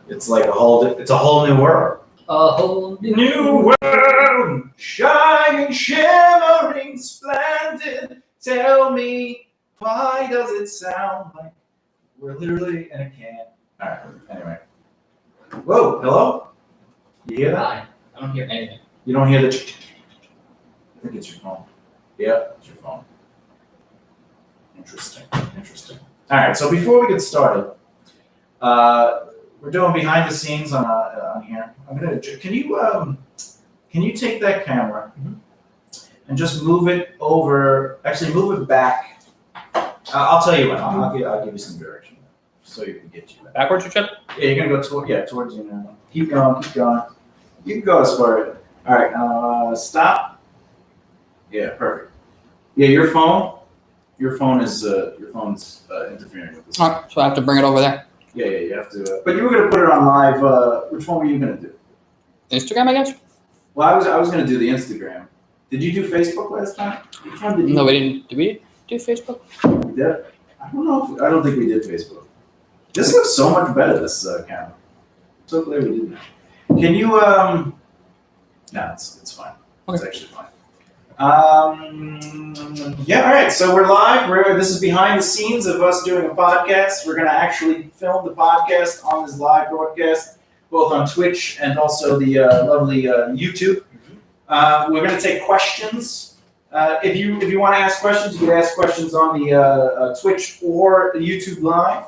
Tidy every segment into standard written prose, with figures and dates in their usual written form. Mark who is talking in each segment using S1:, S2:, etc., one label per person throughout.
S1: It's like it's a whole new world.
S2: A whole
S1: New world, shining, shimmering, splendid. Tell me, why does it sound like we're literally in a can? All right, anyway. Whoa, hello? You hear that?
S2: Hi. I don't hear anything.
S1: You don't hear the... I think it's your phone. Yeah, it's your phone. Interesting. All right, so before we get started, we're doing behind the scenes on here. Can you take that camera and just move it over? Actually, move it back. I'll tell you what. I'll give you some direction so you can get to it.
S2: Backwards, you said?
S1: Yeah, you're gonna go towards you now. Keep going. You can go as far as. All right. Stop. Yeah, perfect. Yeah, your phone's interfering with this.
S2: All right, so I have to bring it over there.
S1: Yeah, you have to. But you were gonna put it on live. Which one were you gonna do?
S2: Instagram, I guess?
S1: Well, I was gonna do the Instagram. Did you do Facebook last time? Which one did you?
S2: No, we didn't. Did we do Facebook?
S1: We did. I don't know. I don't think we did Facebook. This looks so much better. This camera. So glad we did that. Can you? No, it's fine.
S2: Okay.
S1: It's actually fine. Yeah, all right, so we're live. This is behind the scenes of us doing a podcast. We're going to actually film the podcast on this live broadcast, both on Twitch and also the lovely YouTube. We're going to take questions. If you want to ask questions, you can ask questions on the Twitch or the YouTube live.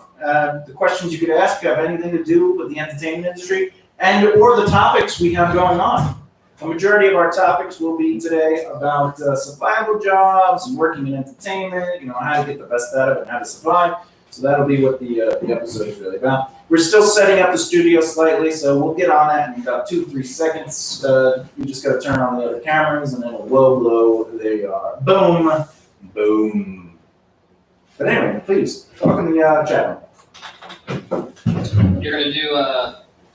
S1: The questions you could ask have anything to do with the entertainment industry and or the topics we have going on. The majority of our topics will be today about survival jobs and working in entertainment, how to get the best out of it and how to survive. So that'll be what the episode is really about. We're still setting up the studio slightly, so we'll get on that in about 2-3 seconds. You just got to turn on the other cameras, and then whoa, there you are. Boom. Boom. But anyway, please, talk in the chat room.
S2: You're going to do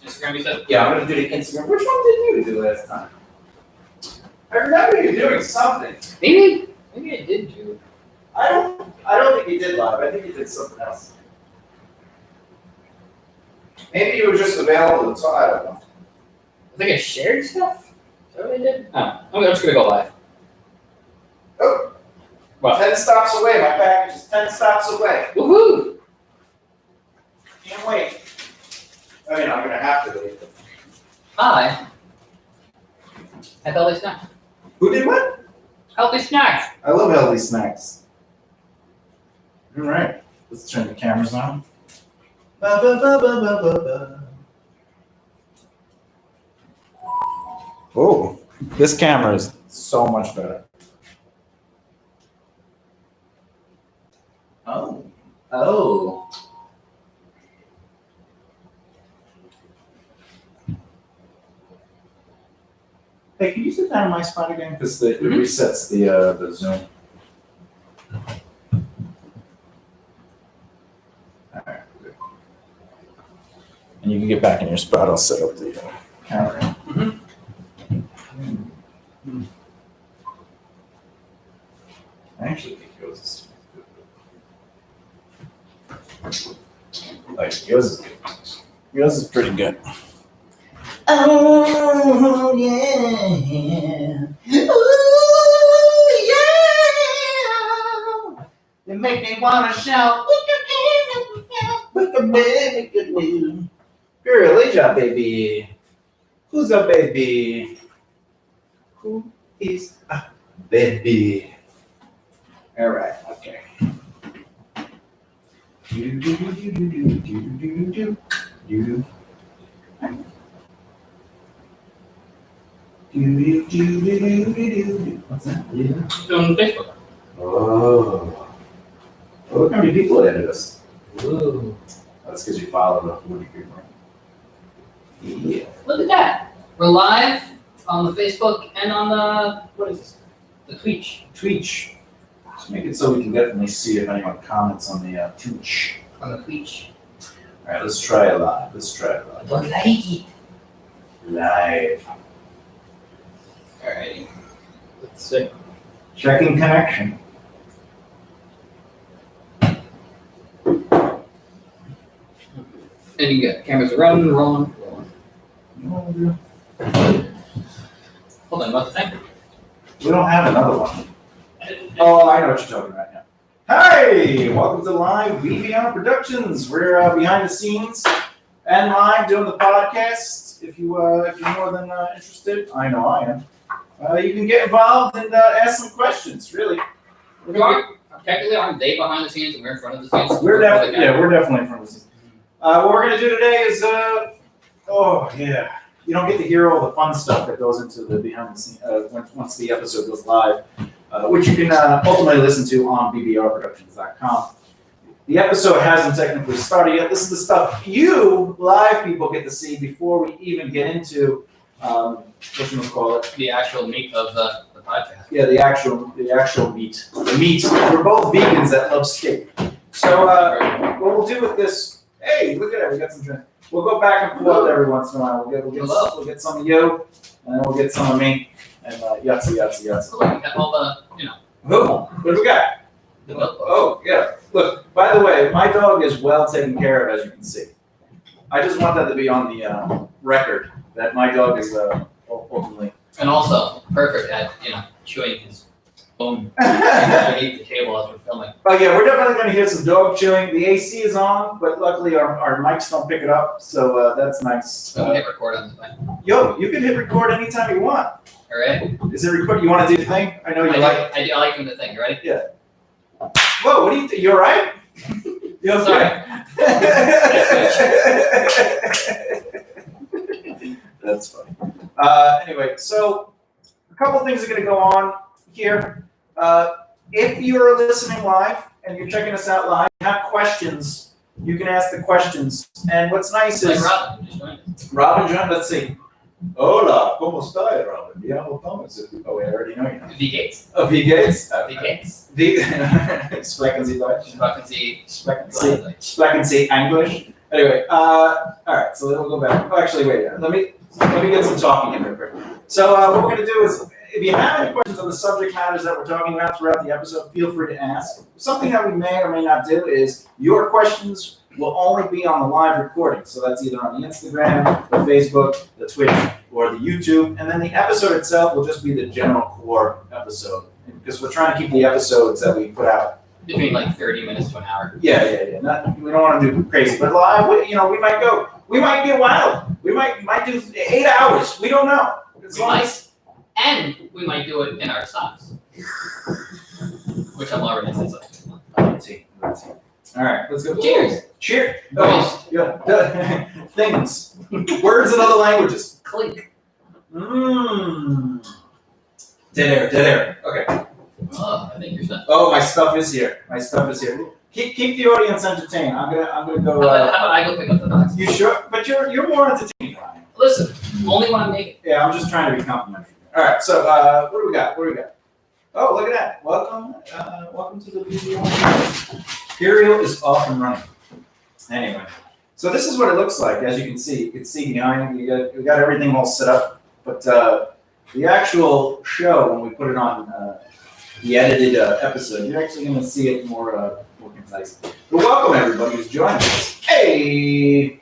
S2: Instagram, you said?
S1: Yeah, I'm going to do the Instagram. Which one did you do last time? I remember you doing something.
S2: Maybe I did do.
S1: I don't think you did live. I think you did something else. Maybe you were just available to talk. I don't know.
S2: I think I shared stuff. Is that what I did? Oh, I'm just going to go live.
S1: Oh.
S2: What?
S1: 10 stops away. My package is 10 stops away.
S2: Woohoo!
S1: Can't wait. I mean, I'm going to have to wait.
S2: Hi. Have healthy snacks.
S1: Who did what?
S2: Healthy snacks.
S1: I love healthy snacks. All right. Let's turn the cameras on. Ba, ba, ba, ba, ba, ba, ba. Oh, this camera is so much better. Oh. Hey, can you sit down in my spot again? Because it resets the Zoom. All right. And you can get back in your spot. I'll set up the camera. I actually think yours is good. Like, yours is good. Yours is pretty good. Oh, yeah. Ooh, yeah. They make me want to shout. Girl, Asia, baby. Who's a baby? Who is a baby? All right, okay. What's that?
S2: On Facebook.
S1: Oh. Look how many people added us.
S2: Ooh.
S1: That's because you followed up. Yeah.
S2: Look at that. We're live on the Facebook and on the, what is this? The Twitch.
S1: Twitch. Just make it so we can definitely see if anyone comments on the Twitch.
S2: On the Twitch.
S1: All right, let's try it live.
S2: Look like it.
S1: Live.
S2: Alrighty. Let's see.
S1: Checking connection.
S2: And you get cameras rolling. Hold on, what the thing?
S1: We don't have another one. Oh, I know what you're talking about now. Hey, welcome to live BBR Productions. We're behind the scenes and live doing the podcast. If you're more than interested, I know I am. You can get involved and ask some questions. Really,
S2: Technically, aren't they behind the scenes and we're in front of the scenes?
S1: we're definitely in front of the scenes. What we're gonna do today is you don't get to hear all the fun stuff that goes into the behind the scenes once the episode goes live, which you can ultimately listen to on BBRProductions.com. The episode hasn't technically started yet. This is the stuff you live people get to see before we even get into what you call it.
S2: The actual meat of the podcast.
S1: Yeah, the actual meat. The meat. We're both vegans that love steak. So what we'll do with this? Hey, look at it. We got some drink. We'll go back and forth every once in a while. We'll get some of you, and then we'll get some of me, and yahtzee.
S2: So look, we got all the,
S1: What do we got?
S2: the milk.
S1: Oh, yeah. Look, by the way, my dog is well taken care of, as you can see. I just want that to be on the record, that my dog is ultimately.
S2: And also, perfect at, chewing his bone underneath the table as we're filming.
S1: Oh yeah, we're definitely going to hear some dog chewing. The AC is on, but luckily our mics don't pick it up, so that's nice.
S2: So we hit record on this thing.
S1: Yo, you can hit record anytime you want.
S2: All right?
S1: Is it record? You want to do the thing? I know you like.
S2: I like doing the thing. You ready?
S1: Yeah. Whoa, what do you think? You all right? You okay? That's funny. Anyway, so a couple things are going to go on here. If you're listening live and you're checking us out live, you have questions, you can ask the questions. And what's nice is
S2: Robin, just joined us.
S1: Robin joined. Let's see. Hola, ¿cómo está, Robin? Oh, wait, I already know you.
S2: V Gates.
S1: Oh, V Gates?
S2: V Gates.
S1: Sprechen Sie Deutsch?
S2: Sprechen Sie
S1: English? Anyway, all right, so then we'll go back. Oh, actually, wait, let me get some talking in real quick. So what we're going to do is, if you have any questions on the subject matters that we're talking about throughout the episode, feel free to ask. Something that we may or may not do is your questions will only be on the live recording. So that's either on the Instagram, the Facebook, the Twitch, or the YouTube. And then the episode itself will just be the general core episode. Because we're trying to keep the episodes that we put out
S2: between like 30 minutes to an hour.
S1: Yeah. We don't want to do crazy. But live, we might get wild. We might do 8 hours. We don't know.
S2: And we might do it in our socks. Which I'm already in.
S1: Let's see. All right, let's go.
S2: Cheers.
S1: Cheers. Yeah. Things. Words in other languages.
S2: Clink.
S1: Dead air. Okay.
S2: Oh, I think you're done.
S1: Oh, my stuff is here. Keep the audience entertained. I'm gonna go.
S2: How about I go pick up the box?
S1: You sure? But you're more entertaining, Ryan.
S2: Listen, only when I'm naked.
S1: Yeah, I'm just trying to be complimentary. All right, so what do we got? Oh, look at that! Welcome to the video. Imperial is off and running. Anyway, so this is what it looks like. As you can see behind. We got everything all set up, but the actual show, when we put it on the edited episode, you're actually going to see it more concise. But welcome everybody who's joining us. Hey,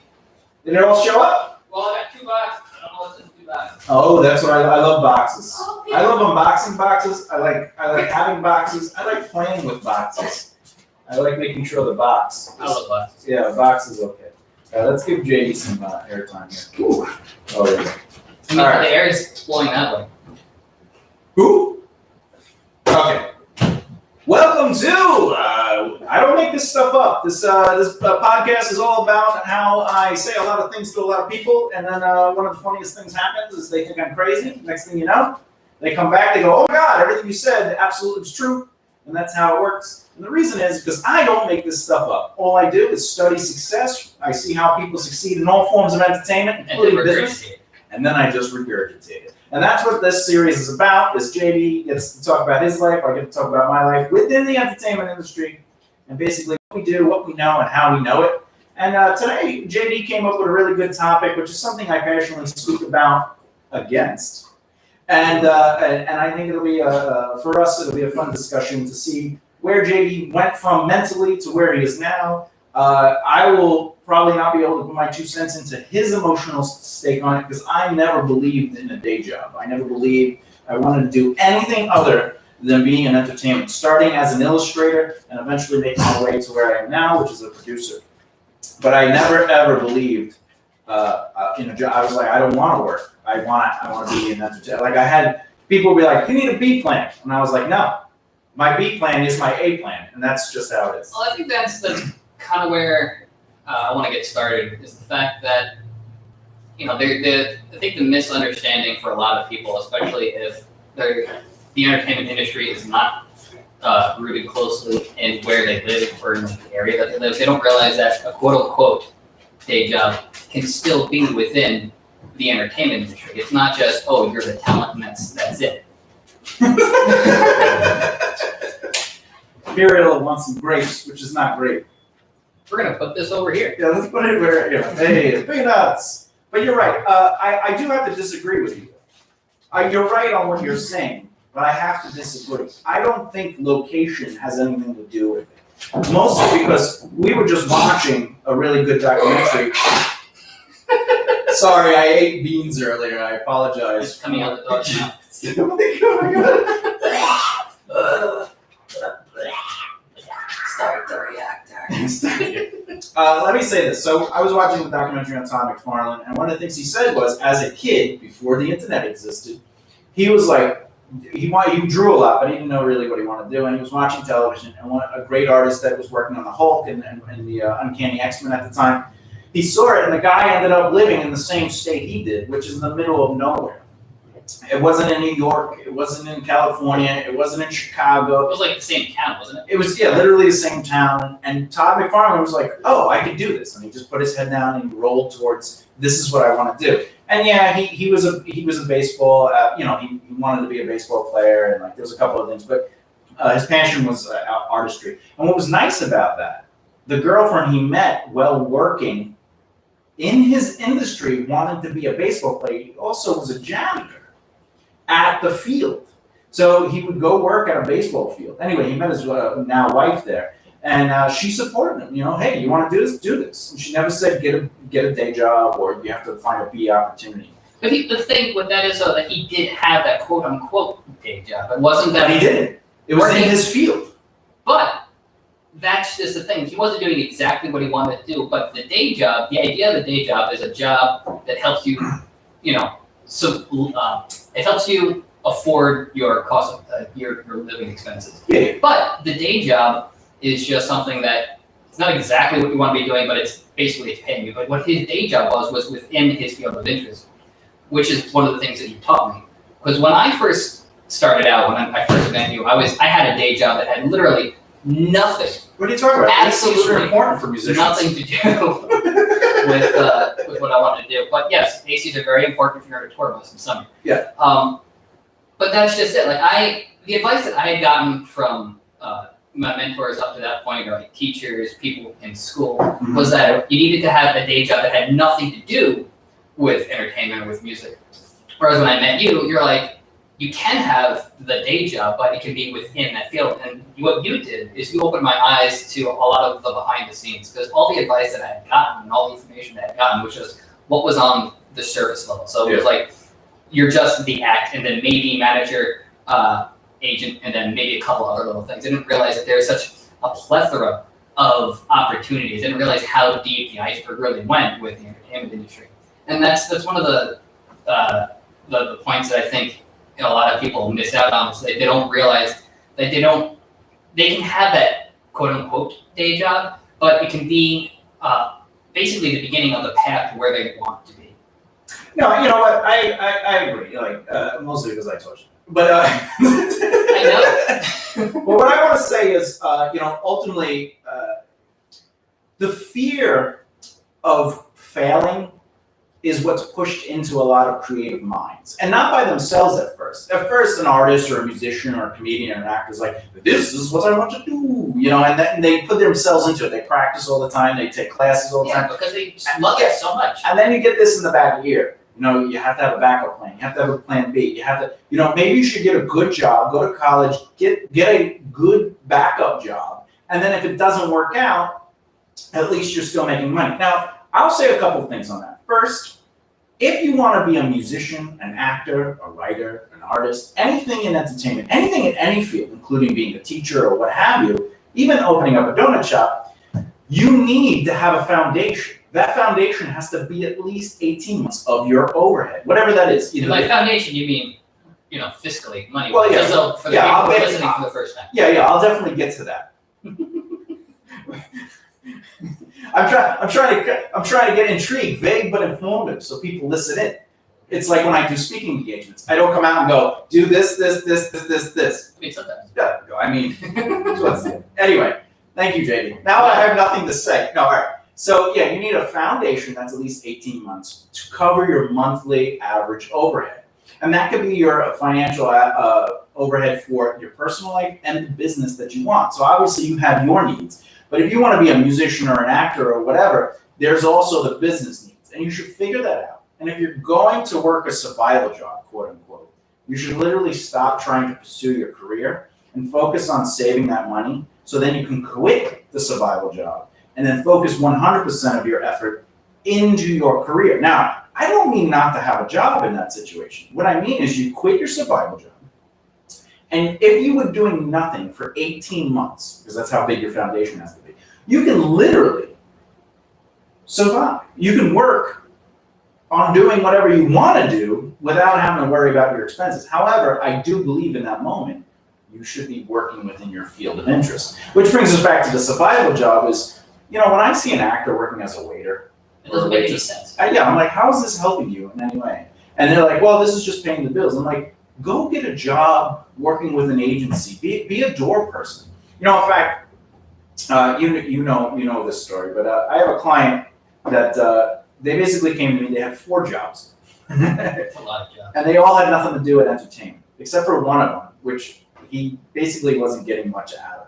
S1: did it all show up?
S2: Well, I got 2 boxes. I don't know what's in 2 boxes.
S1: Oh, that's what I love boxes.
S2: Oh,
S1: I love unboxing boxes. I like having boxes. I like playing with boxes. I like making sure the box.
S2: I love boxes.
S1: Yeah, box is okay. Let's give JD some airtime here. Ooh. Oh, yeah.
S2: I mean, the air is blowing that way.
S1: Who? Okay. Welcome to. I don't make this stuff up. This podcast is all about how I say a lot of things to a lot of people, and then one of the funniest things happens is they think I'm crazy. Next thing you know, they come back. They go, "Oh my God, everything you said absolutely is true," and that's how it works. And the reason is because I don't make this stuff up. All I do is study success. I see how people succeed in all forms of entertainment, including business, and then I just regurgitate it. And that's what this series is about. Is JD gets to talk about his life. I get to talk about my life within the entertainment industry, and basically what we do, what we know, and how we know it. And today, JD came up with a really good topic, which is something I passionately speak about against. And I think it'll be for us. It'll be a fun discussion to see where JD went from mentally to where he is now. I will probably not be able to put my 2 cents into his emotional stake on it, because I never believed in a day job. I never believed I wanted to do anything other than being in entertainment, starting as an illustrator and eventually making my way to where I am now, which is a producer. But I never ever believed in a job. I was like, I don't want to work. I want to be in entertainment. Like, I had people be like, you need a B plan, and I was like, no, my B plan is my A plan, and that's just how it is.
S2: Well, I think that's kind of where I want to get started, is the fact that, you know, I think the misunderstanding for a lot of people, especially if the entertainment industry is not rooted closely in where they live or in the area that they live, they don't realize that a quote-unquote day job can still be within the entertainment industry. It's not just, oh, you're the talent and that's it.
S1: Muriel wants some grapes, which is not great.
S2: We're gonna put this over here.
S1: Yeah, let's put it where, hey, peanuts. But you're right. I do have to disagree with you. You're right on what you're saying, but I have to disagree. I don't think location has anything to do with it. Mostly because we were just watching a really good documentary. Sorry, I ate beans earlier. I apologize.
S2: It's coming out the dog's mouth. Start the reactor.
S1: Let me say this. So I was watching the documentary on Todd McFarlane, and one of the things he said was, as a kid, before the internet existed, he was like, he drew a lot, but he didn't know really what he wanted to do, and he was watching television, and a great artist that was working on the Hulk and the Uncanny X-Men at the time, he saw it, and the guy ended up living in the same state he did, which is in the middle of nowhere. It wasn't in New York. It wasn't in California. It wasn't in Chicago.
S2: It was like the same town, wasn't it?
S1: It was, yeah, literally the same town. And Todd McFarlane was like, oh, I could do this. And he just put his head down and he rolled towards, this is what I want to do. And yeah, he was a baseball, he wanted to be a baseball player, and like there was a couple of things, but his passion was artistry. And what was nice about that, the girlfriend he met while working in his industry wanted to be a baseball player. He also was a janitor at the field. So he would go work at a baseball field. Anyway, he met his now wife there, and she supported him. Hey, you want to do this? Do this. And she never said get a day job or you have to find a B opportunity.
S2: But the thing with that is though that he did have that quote unquote day job. It wasn't that
S1: he didn't. It was in his field.
S2: But that's just the thing. He wasn't doing exactly what he wanted to do. But the day job, the idea of the day job is a job that helps you, it helps you afford your cost of your living expenses.
S1: Yeah.
S2: But the day job is just something that it's not exactly what you want to be doing, but it's paying you. But what his day job was within his field of interest, which is one of the things that you taught me. Because when I first started out, when I first met you, I had a day job that had literally nothing.
S1: What are you talking about?
S2: Absolutely
S1: ACs are important for musicians.
S2: Nothing to do with what I wanted to do. But yes, ACs are very important if you're on a tour bus in summer.
S1: Yeah.
S2: But that's just it. The advice that I had gotten from my mentors up to that point, or like teachers, people in school, was that you needed to have a day job that had nothing to do with entertainment or with music. Whereas when I met you, you're like, you can have the day job, but it can be within that field. And what you did is you opened my eyes to a lot of the behind the scenes, because all the advice that I had gotten and all the information that I had gotten was just what was on the surface level. So it was like, you're just the act, and then maybe manager, agent, and then maybe a couple other little things. I didn't realize that there's such a plethora of opportunities. I didn't realize how deep the iceberg really went with the entertainment industry. And that's one of the points that I think a lot of people miss out on, is they don't realize that they can have that quote unquote day job, but it can be basically the beginning of the path to where they want to be.
S1: No, you know what? I agree. Mostly because I told you. But
S2: I
S1: know. Well, what I want to say is, ultimately, the fear of failing is what's pushed into a lot of creative minds, and not by themselves at first. At first, an artist or a musician or a comedian or an actor is like, "This is what I want to do," and they put themselves into it. They practice all the time. They take classes all the time
S2: because they love it so much.
S1: And then you get this in the back of your ear. You have to have a backup plan. You have to have a plan B. You have to, maybe you should get a good job, go to college, get a good backup job, and then if it doesn't work out, at least you're still making money. Now, I'll say a couple of things on that. First, if you want to be a musician, an actor, a writer, an artist, anything in entertainment, anything in any field, including being a teacher or what have you, even opening up a donut shop, you need to have a foundation. That foundation has to be at least 18 months of your overhead, whatever that is.
S2: And by foundation, you mean, fiscally, money.
S1: Well, yeah.
S2: So for the people listening for the first time.
S1: Yeah, I'll definitely get to that. I'm trying to get intrigued, vague but informative, so people listen in. It's like when I do speaking engagements. I don't come out and go, do this.
S2: Sometimes.
S1: Yeah, I mean, anyway, thank you, JD. Now I have nothing to say. No, all right. So yeah, you need a foundation that's at least 18 months to cover your monthly average overhead. And that could be your financial overhead for your personal life and the business that you want. So obviously you have your needs. But if you want to be a musician or an actor or whatever, there's also the business needs. And you should figure that out. And if you're going to work a survival job, quote unquote, you should literally stop trying to pursue your career and focus on saving that money so then you can quit the survival job and then focus 100% of your effort into your career. Now, I don't mean not to have a job in that situation. What I mean is you quit your survival job. And if you were doing nothing for 18 months, because that's how big your foundation has to be, you can literally survive. You can work on doing whatever you want to do without having to worry about your expenses. However, I do believe in that moment, you should be working within your field of interest. Which brings us back to the survival job is, when I see an actor working as a waiter,
S2: it doesn't make any sense.
S1: I'm like, how is this helping you in any way? And they're like, well, this is just paying the bills. I'm like, go get a job working with an agency. Be a door person. In fact, you know this story, but I have a client that they basically came to me. They had 4 jobs.
S2: That's a lot of jobs.
S1: And they all had nothing to do with entertainment, except for one of them, which he basically wasn't getting much out of.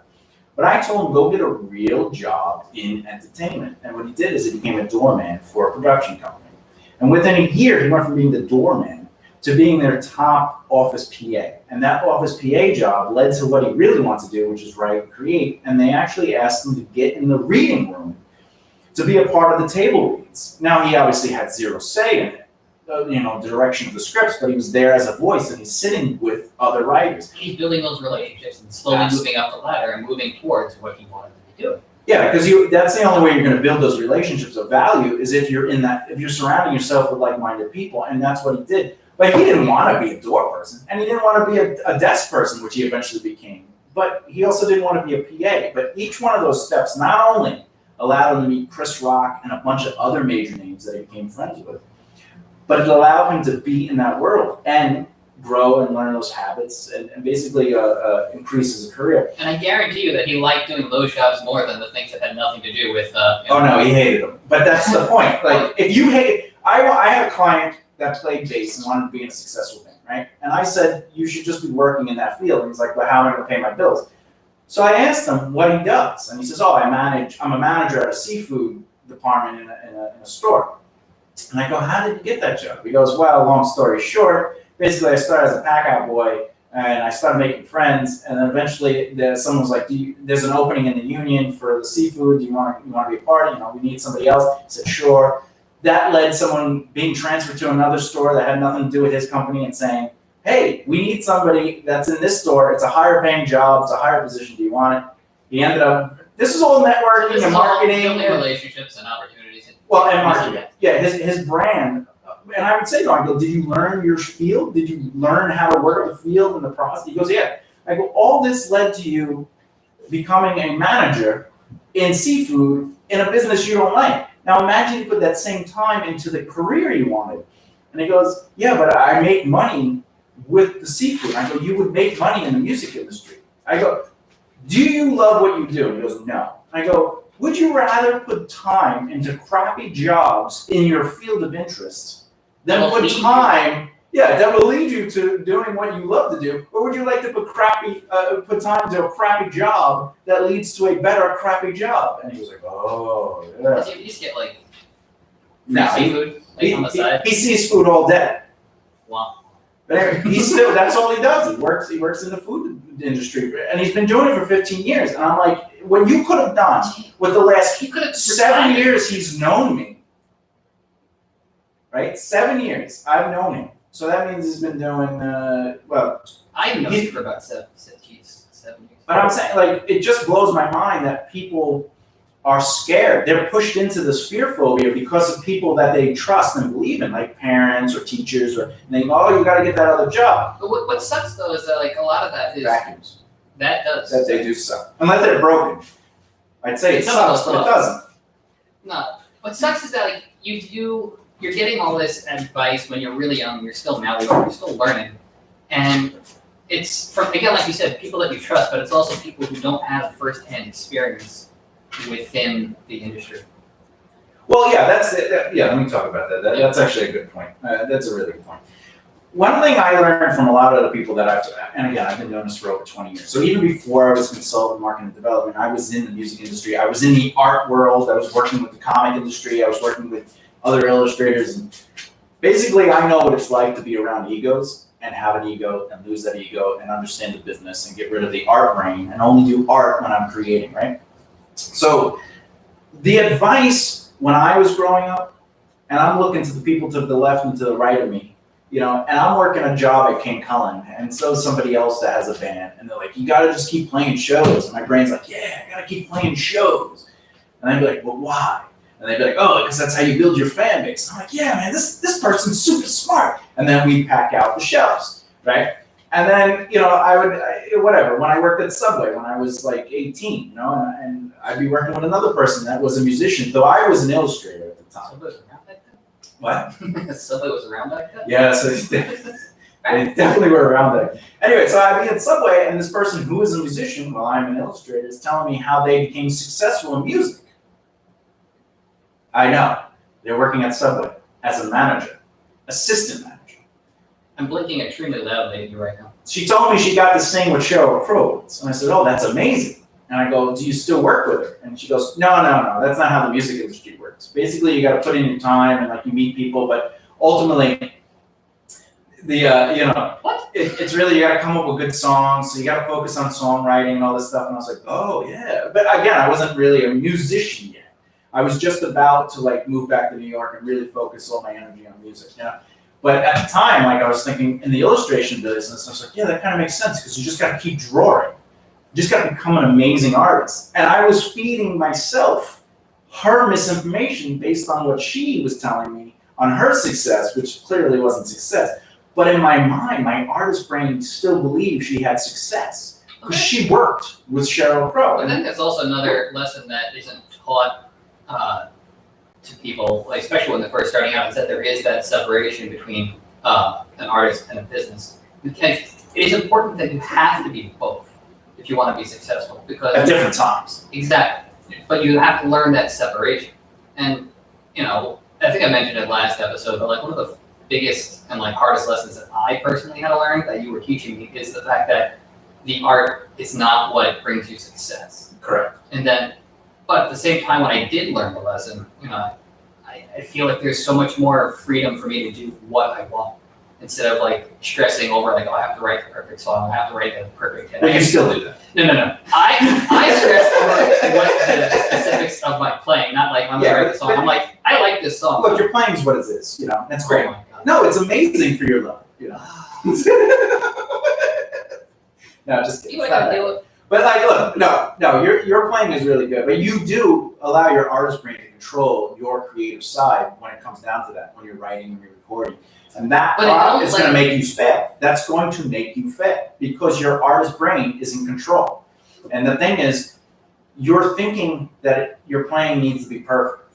S1: But I told him, go get a real job in entertainment. And what he did is he became a doorman for a production company. And within a year, he went from being the doorman to being their top office PA. And that office PA job led to what he really wants to do, which is write and create. And they actually asked him to get in the reading room to be a part of the table reads. Now, he obviously had zero say in it, the direction of the scripts, but he was there as a voice and he's sitting with other writers.
S2: He's building those relationships and slowly moving up the ladder and moving towards what he wanted to be doing.
S1: Yeah, because that's the only way you're going to build those relationships of value is if you're surrounding yourself with like-minded people, and that's what he did. But he didn't want to be a door person, and he didn't want to be a desk person, which he eventually became. But he also didn't want to be a PA. But each one of those steps not only allowed him to meet Chris Rock and a bunch of other major names that he became friends with, but it allowed him to be in that world and grow and learn those habits and basically increase his career.
S2: And I guarantee you that he liked doing those jobs more than the things that had nothing to do with.
S1: Oh no, he hated them. But that's the point. Like if you hate, I had a client that played bass and wanted to be in a successful band, right? And I said, you should just be working in that field. And he's like, well, how am I going to pay my bills? So I asked him what he does, and he says, I'm a manager at a seafood department in a store. And I go, how did you get that job? He goes, well, long story short, basically I started as a pack-out boy, and I started making friends, and then eventually someone was like, there's an opening in the union for the seafood, do you want to be a part? We need somebody else. He said, sure. That led someone being transferred to another store that had nothing to do with his company and saying, hey, we need somebody that's in this store. It's a higher paying job. It's a higher position. Do you want it? He ended up, this is all networking and marketing.
S2: Building relationships and opportunities.
S1: Well, and marketing. Yeah, his brand. And I would say to him, I go, did you learn your field? Did you learn how to work the field and the process? He goes, yeah. I go, all this led to you becoming a manager in seafood in a business you don't like. Now imagine you put that same time into the career you wanted. And he goes, yeah, but I make money with the seafood. I go, you would make money in the music industry. I go, do you love what you do? He goes, no. I go, would you rather put time into crappy jobs in your field of interest than put time, that will lead you to doing what you love to do? Or would you like to put time into a crappy job that leads to a better crappy job? And he was like, oh, yeah.
S2: Does he at least get like free seafood on the side?
S1: He sees food all day.
S2: Wow.
S1: But anyway, he's still, that's all he does. He works in the food industry, and he's been doing it for 15 years. And I'm like, what you could have done with the last 7 years he's known me, right? 7 years I've known him. So that means he's been doing,
S2: I've known you for about 7 years.
S1: But I'm saying, like, it just blows my mind that people are scared. They're pushed into this fear phobia because of people that they trust and believe in, like parents or teachers, and they go, oh, you got to get that other job.
S2: But what sucks though is that like a lot of that is
S1: vacuums.
S2: That does.
S1: That they do suck. Unless they're broken. I'd say it sucks, but it doesn't.
S2: No. What sucks is that like you're getting all this advice when you're really young, you're still malleable, you're still learning. And it's from, again, like you said, people that you trust, but it's also people who don't have first-hand experience within the industry.
S1: Well, yeah, that's it. Let me talk about that. That's actually a good point. That's a really good point. One thing I learned from a lot of the people that and again, I've been doing this for over 20 years. So even before I was a consultant in marketing and development, I was in the music industry. I was in the art world. I was working with the comic industry. I was working with other illustrators. And basically, I know what it's like to be around egos and have an ego and lose that ego and understand the business and get rid of the art brain and only do art when I'm creating, right? So the advice when I was growing up, and I'm looking to the people to the left and to the right of me, and I'm working a job at King Cullen, and so is somebody else that has a band, and they're like, you gotta just keep playing shows. And my brain's like, yeah, I gotta keep playing shows. And I'd be like, well, why? And they'd be like, oh, because that's how you build your fan base. And I'm like, yeah, man, this person's super smart. And then we'd pack out the shelves, right? And then, I would, whatever, when I worked at Subway, when I was like 18, and I'd be working with another person that was a musician, though I was an illustrator at the time.
S2: Subway was around back then?
S1: What?
S2: Subway was around back then?
S1: Yeah, so they definitely were around there. Anyway, so I'd be at Subway, and this person who is a musician, while I'm an illustrator, is telling me how they became successful in music. I know. They're working at Subway as a manager, assistant manager.
S2: I'm blinking extremely loudly at you right now.
S1: She told me she got to sing with Sheryl Crow. And I said, oh, that's amazing. And I go, do you still work with her? And she goes, no, that's not how the music industry works. Basically, you got to put in your time and you meet people, but ultimately, it's really, you got to come up with good songs. So you got to focus on songwriting and all this stuff. And I was like, oh yeah. But again, I wasn't really a musician yet. I was just about to move back to New York and really focus all my energy on music. But at the time, I was thinking in the illustration business, I was like, yeah, that kind of makes sense because you just got to keep drawing. You just got to become an amazing artist. And I was feeding myself her misinformation based on what she was telling me on her success, which clearly wasn't success. But in my mind, my artist brain still believed she had success because she worked with Sheryl Crow.
S2: I think that's also another lesson that isn't taught to people, especially when they're first starting out, is that there is that separation between an artist and a business. Because it is important that you have to be both if you want to be successful. Because
S1: at different times.
S2: Exactly. But you have to learn that separation. And, I think I mentioned it last episode, but one of the biggest and hardest lessons that I personally had to learn that you were teaching me is the fact that the art is not what brings you success.
S1: Correct.
S2: But at the same time, when I did learn the lesson, I feel like there's so much more freedom for me to do what I want instead of stressing over I have to write the perfect song, I have to write the perfect hit.
S1: But you still do that.
S2: No. I stress over what the specifics of my playing, not I'm gonna write the song. I'm I like this song.
S1: Look, your playing is what it is. That's great.
S2: Oh my God.
S1: No, it's amazing for your level. No, just kidding. But look, no, your playing is really good. But you do allow your artist brain to control your creative side when it comes down to that, when you're writing and you're recording. And that is going to make you fail. That's going to make you fail because your artist brain is in control. And the thing is, you're thinking that your playing needs to be perfect.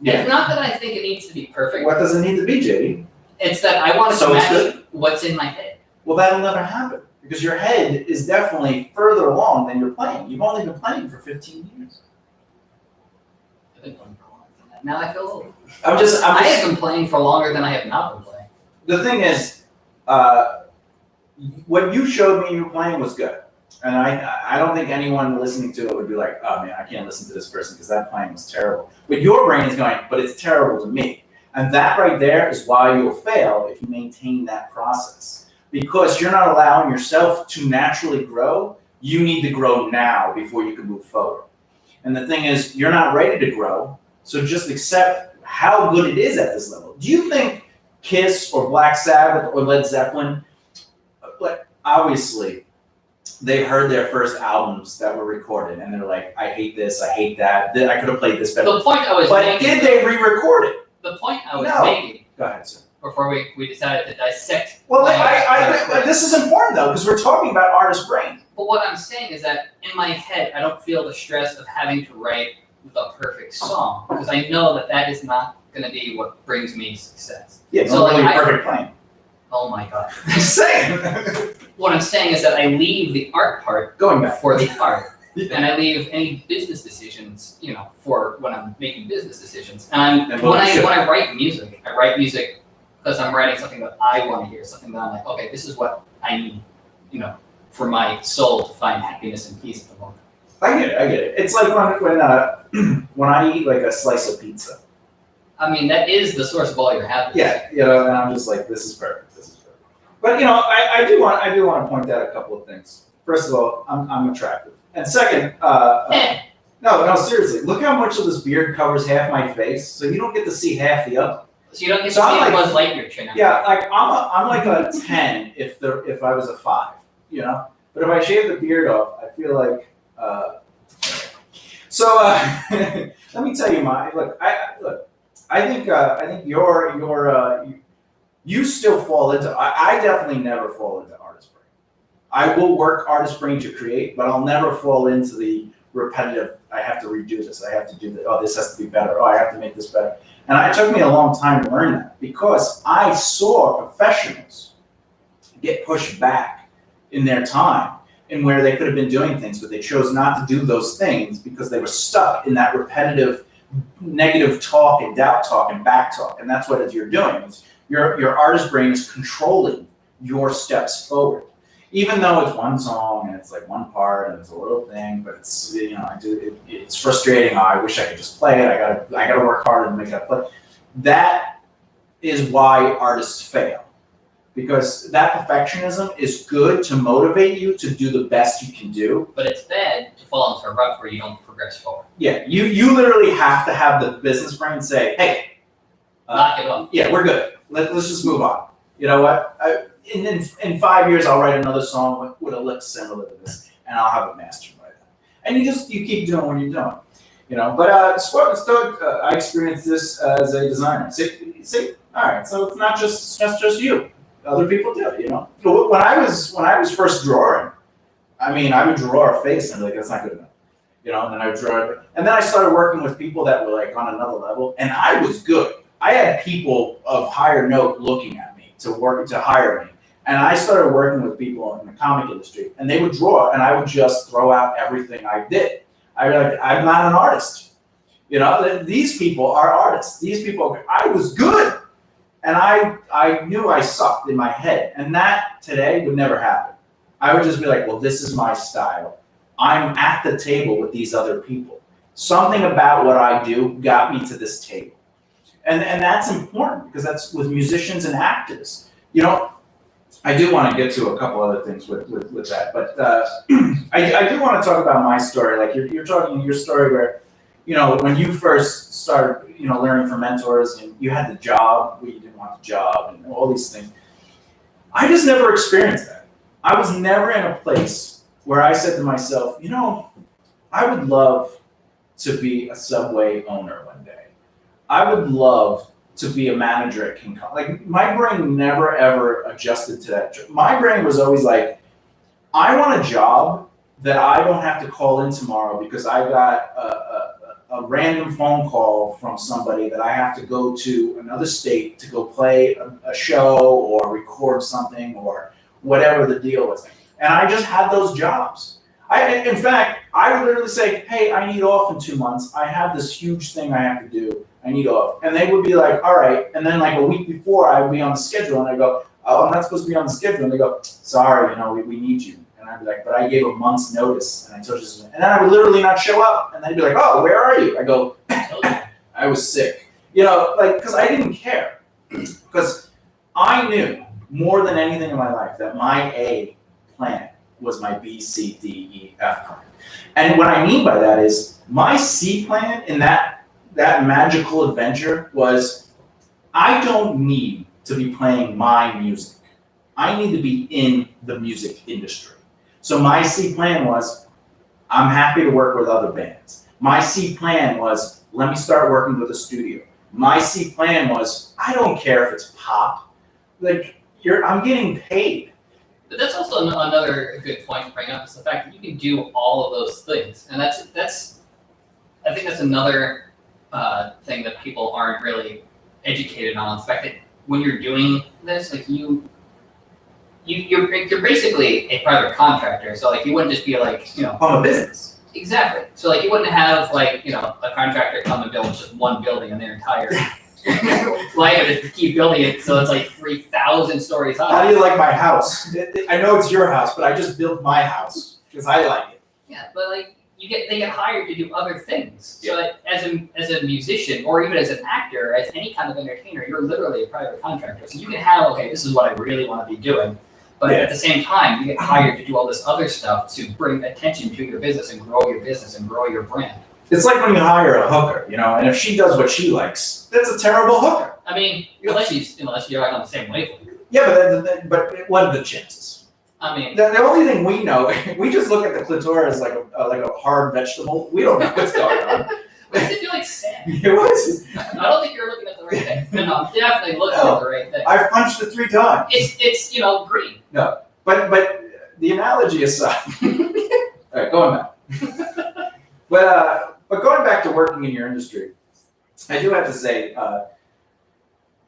S2: Yeah. It's not that I think it needs to be perfect.
S1: What does it need to be, JD?
S2: It's that I want to match what's in my head.
S1: Well, that'll never happen. Because your head is definitely further along than you're playing. You've only been playing for 15 years.
S2: I've been playing for longer than that. Now I feel old.
S1: I
S2: have been playing for longer than I have not been playing.
S1: The thing is, what you showed me you were playing was good. And I don't think anyone listening to it would be like, oh man, I can't listen to this person because that playing was terrible. But your brain is going, but it's terrible to me. And that right there is why you'll fail if you maintain that process. Because you're not allowing yourself to naturally grow. You need to grow now before you can move forward. And the thing is, you're not ready to grow, so just accept how good it is at this level. Do you think Kiss or Black Sabbath or Led Zeppelin, like, obviously, they heard their first albums that were recorded, and they're like, I hate this, I hate that, I could have played this better.
S2: The point I was
S1: but
S2: making.
S1: did they re-record it?
S2: The point I was
S1: No.
S2: making.
S1: Go ahead, sir.
S2: Before we decided to dissect.
S1: Well, this is important, though, because we're talking about artist brain.
S2: But what I'm saying is that in my head, I don't feel the stress of having to write the perfect song, because I know that is not going to be what brings me success.
S1: Yeah,
S2: so
S1: really perfect plan.
S2: Oh my God.
S1: Just saying.
S2: What I'm saying is that I leave the art part
S1: going back
S2: for the art. And I leave any business decisions, for when I'm making business decisions. And when I write music because I'm writing something that I want to hear, something that I'm like, okay, this is what I need, for my soul to find happiness and peace at the moment.
S1: I get it. It's like when I eat like a slice of pizza.
S2: I mean, that is the source of all your happiness.
S1: Yeah, and I'm just like, this is perfect. But I do want to point out a couple of things. First of all, I'm attractive, and second, no, seriously, look how much of this beard covers half my face, so you don't get to see half the other.
S2: So you don't get to see a Buzz Lightyear chin.
S1: Yeah, like I'm like a 10 if I was a 5, But if I shave the beard off, I feel like. Let me tell you, I think you still fall into. I definitely never fall into artist brain. I will work artist brain to create, but I'll never fall into the repetitive. I have to redo this. I have to do this. Oh, this has to be better. Oh, I have to make this better. And it took me a long time to learn that because I saw professionals get pushed back in their time in where they could have been doing things, but they chose not to do those things because they were stuck in that repetitive negative talk and doubt talk and back talk. And that's what you're doing. Your artist brain is controlling your steps forward. Even though it's one song and it's like one part and it's a little thing, but it's it's frustrating. Oh, I wish I could just play it. I gotta work harder to make that play. That is why artists fail, because that perfectionism is good to motivate you to do the best you can do.
S2: But it's bad to fall into a rut where you don't progress forward.
S1: Yeah, you literally have to have the business brain say, hey,
S2: knock it off.
S1: Yeah, we're good. Let's just move on. You know what? In 5 years, I'll write another song with a lick similar to this, and I'll have it mastered by then. And you keep doing what you're doing. But I experienced this as a designer. See, all right. So it's not just you. Other people do. When I was first drawing, I mean, I would draw a face and be like, that's not good enough. And then I would draw it. And then I started working with people that were like on another level, and I was good. I had people of higher note looking at me to hire me. And I started working with people in the comic industry, and they would draw, and I would just throw out everything I did. I'd be like, I'm not an artist. These people are artists. These people, I was good. And I knew I sucked in my head. And that today would never happen. I would just be like, well, this is my style. I'm at the table with these other people. Something about what I do got me to this table. And that's important because that's with musicians and actors. I do want to get to a couple other things with that, but I do want to talk about my story. Like you're talking your story where, when you first started, learning from mentors and you had the job where you didn't want the job and all these things. I just never experienced that. I was never in a place where I said to myself, I would love to be a Subway owner one day. I would love to be a manager at King Kong. Like my brain never ever adjusted to that. My brain was always like, I want a job that I don't have to call in tomorrow because I got a random phone call from somebody that I have to go to another state to go play a show or record something or whatever the deal was. And I just had those jobs. In fact, I would literally say, hey, I need off in 2 months. I have this huge thing I have to do. I need off. And they would be like, all right. And then like a week before I would be on the schedule and I go, oh, I'm not supposed to be on the schedule. And they go, sorry, we need you. And I'd be like, but I gave a month's notice and I told you something. And then I would literally not show up. And they'd be like, oh, where are you? I go, I was sick. You know, like, because I didn't care. Because I knew more than anything in my life that my A plan was my B, C, D, E, F plan. And what I mean by that is my C plan in that magical adventure was I don't need to be playing my music. I need to be in the music industry. So my C plan was I'm happy to work with other bands. My C plan was let me start working with a studio. My C plan was I don't care if it's pop. Like I'm getting paid.
S2: But that's also another good point to bring up is the fact that you can do all of those things, and that's I think that's another thing that people aren't really educated on. The fact that when you're doing this, like you're basically a private contractor, so like you wouldn't just be like
S1: I'm a business.
S2: Exactly. So like you wouldn't have like a contractor come and build just one building in their entire life and keep building it so it's like 3,000 stories high.
S1: How do you like my house? I know it's your house, but I just built my house because I like it.
S2: Yeah, but like they get hired to do other things. So like, as a musician or even as an actor, as any kind of entertainer, you're literally a private contractor. So you can have this is what I really want to be doing. But at the same time, you get hired to do all this other stuff to bring attention to your business and grow your business and grow your brand.
S1: It's like when you hire a hooker, and if she does what she likes, that's a terrible hooker.
S2: I mean, unless you're on the same wavelength.
S1: Yeah, but what are the chances?
S2: I mean,
S1: the only thing we know, we just look at the clitoris like a hard vegetable. We don't know what's going on.
S2: Why does it feel like sand?
S1: It was.
S2: I don't think you're looking at the right thing. No, I'm definitely looking at the right thing.
S1: I've punched it 3 times.
S2: It's green.
S1: No, but the analogy aside. All right, going back. But going back to working in your industry, I do have to say,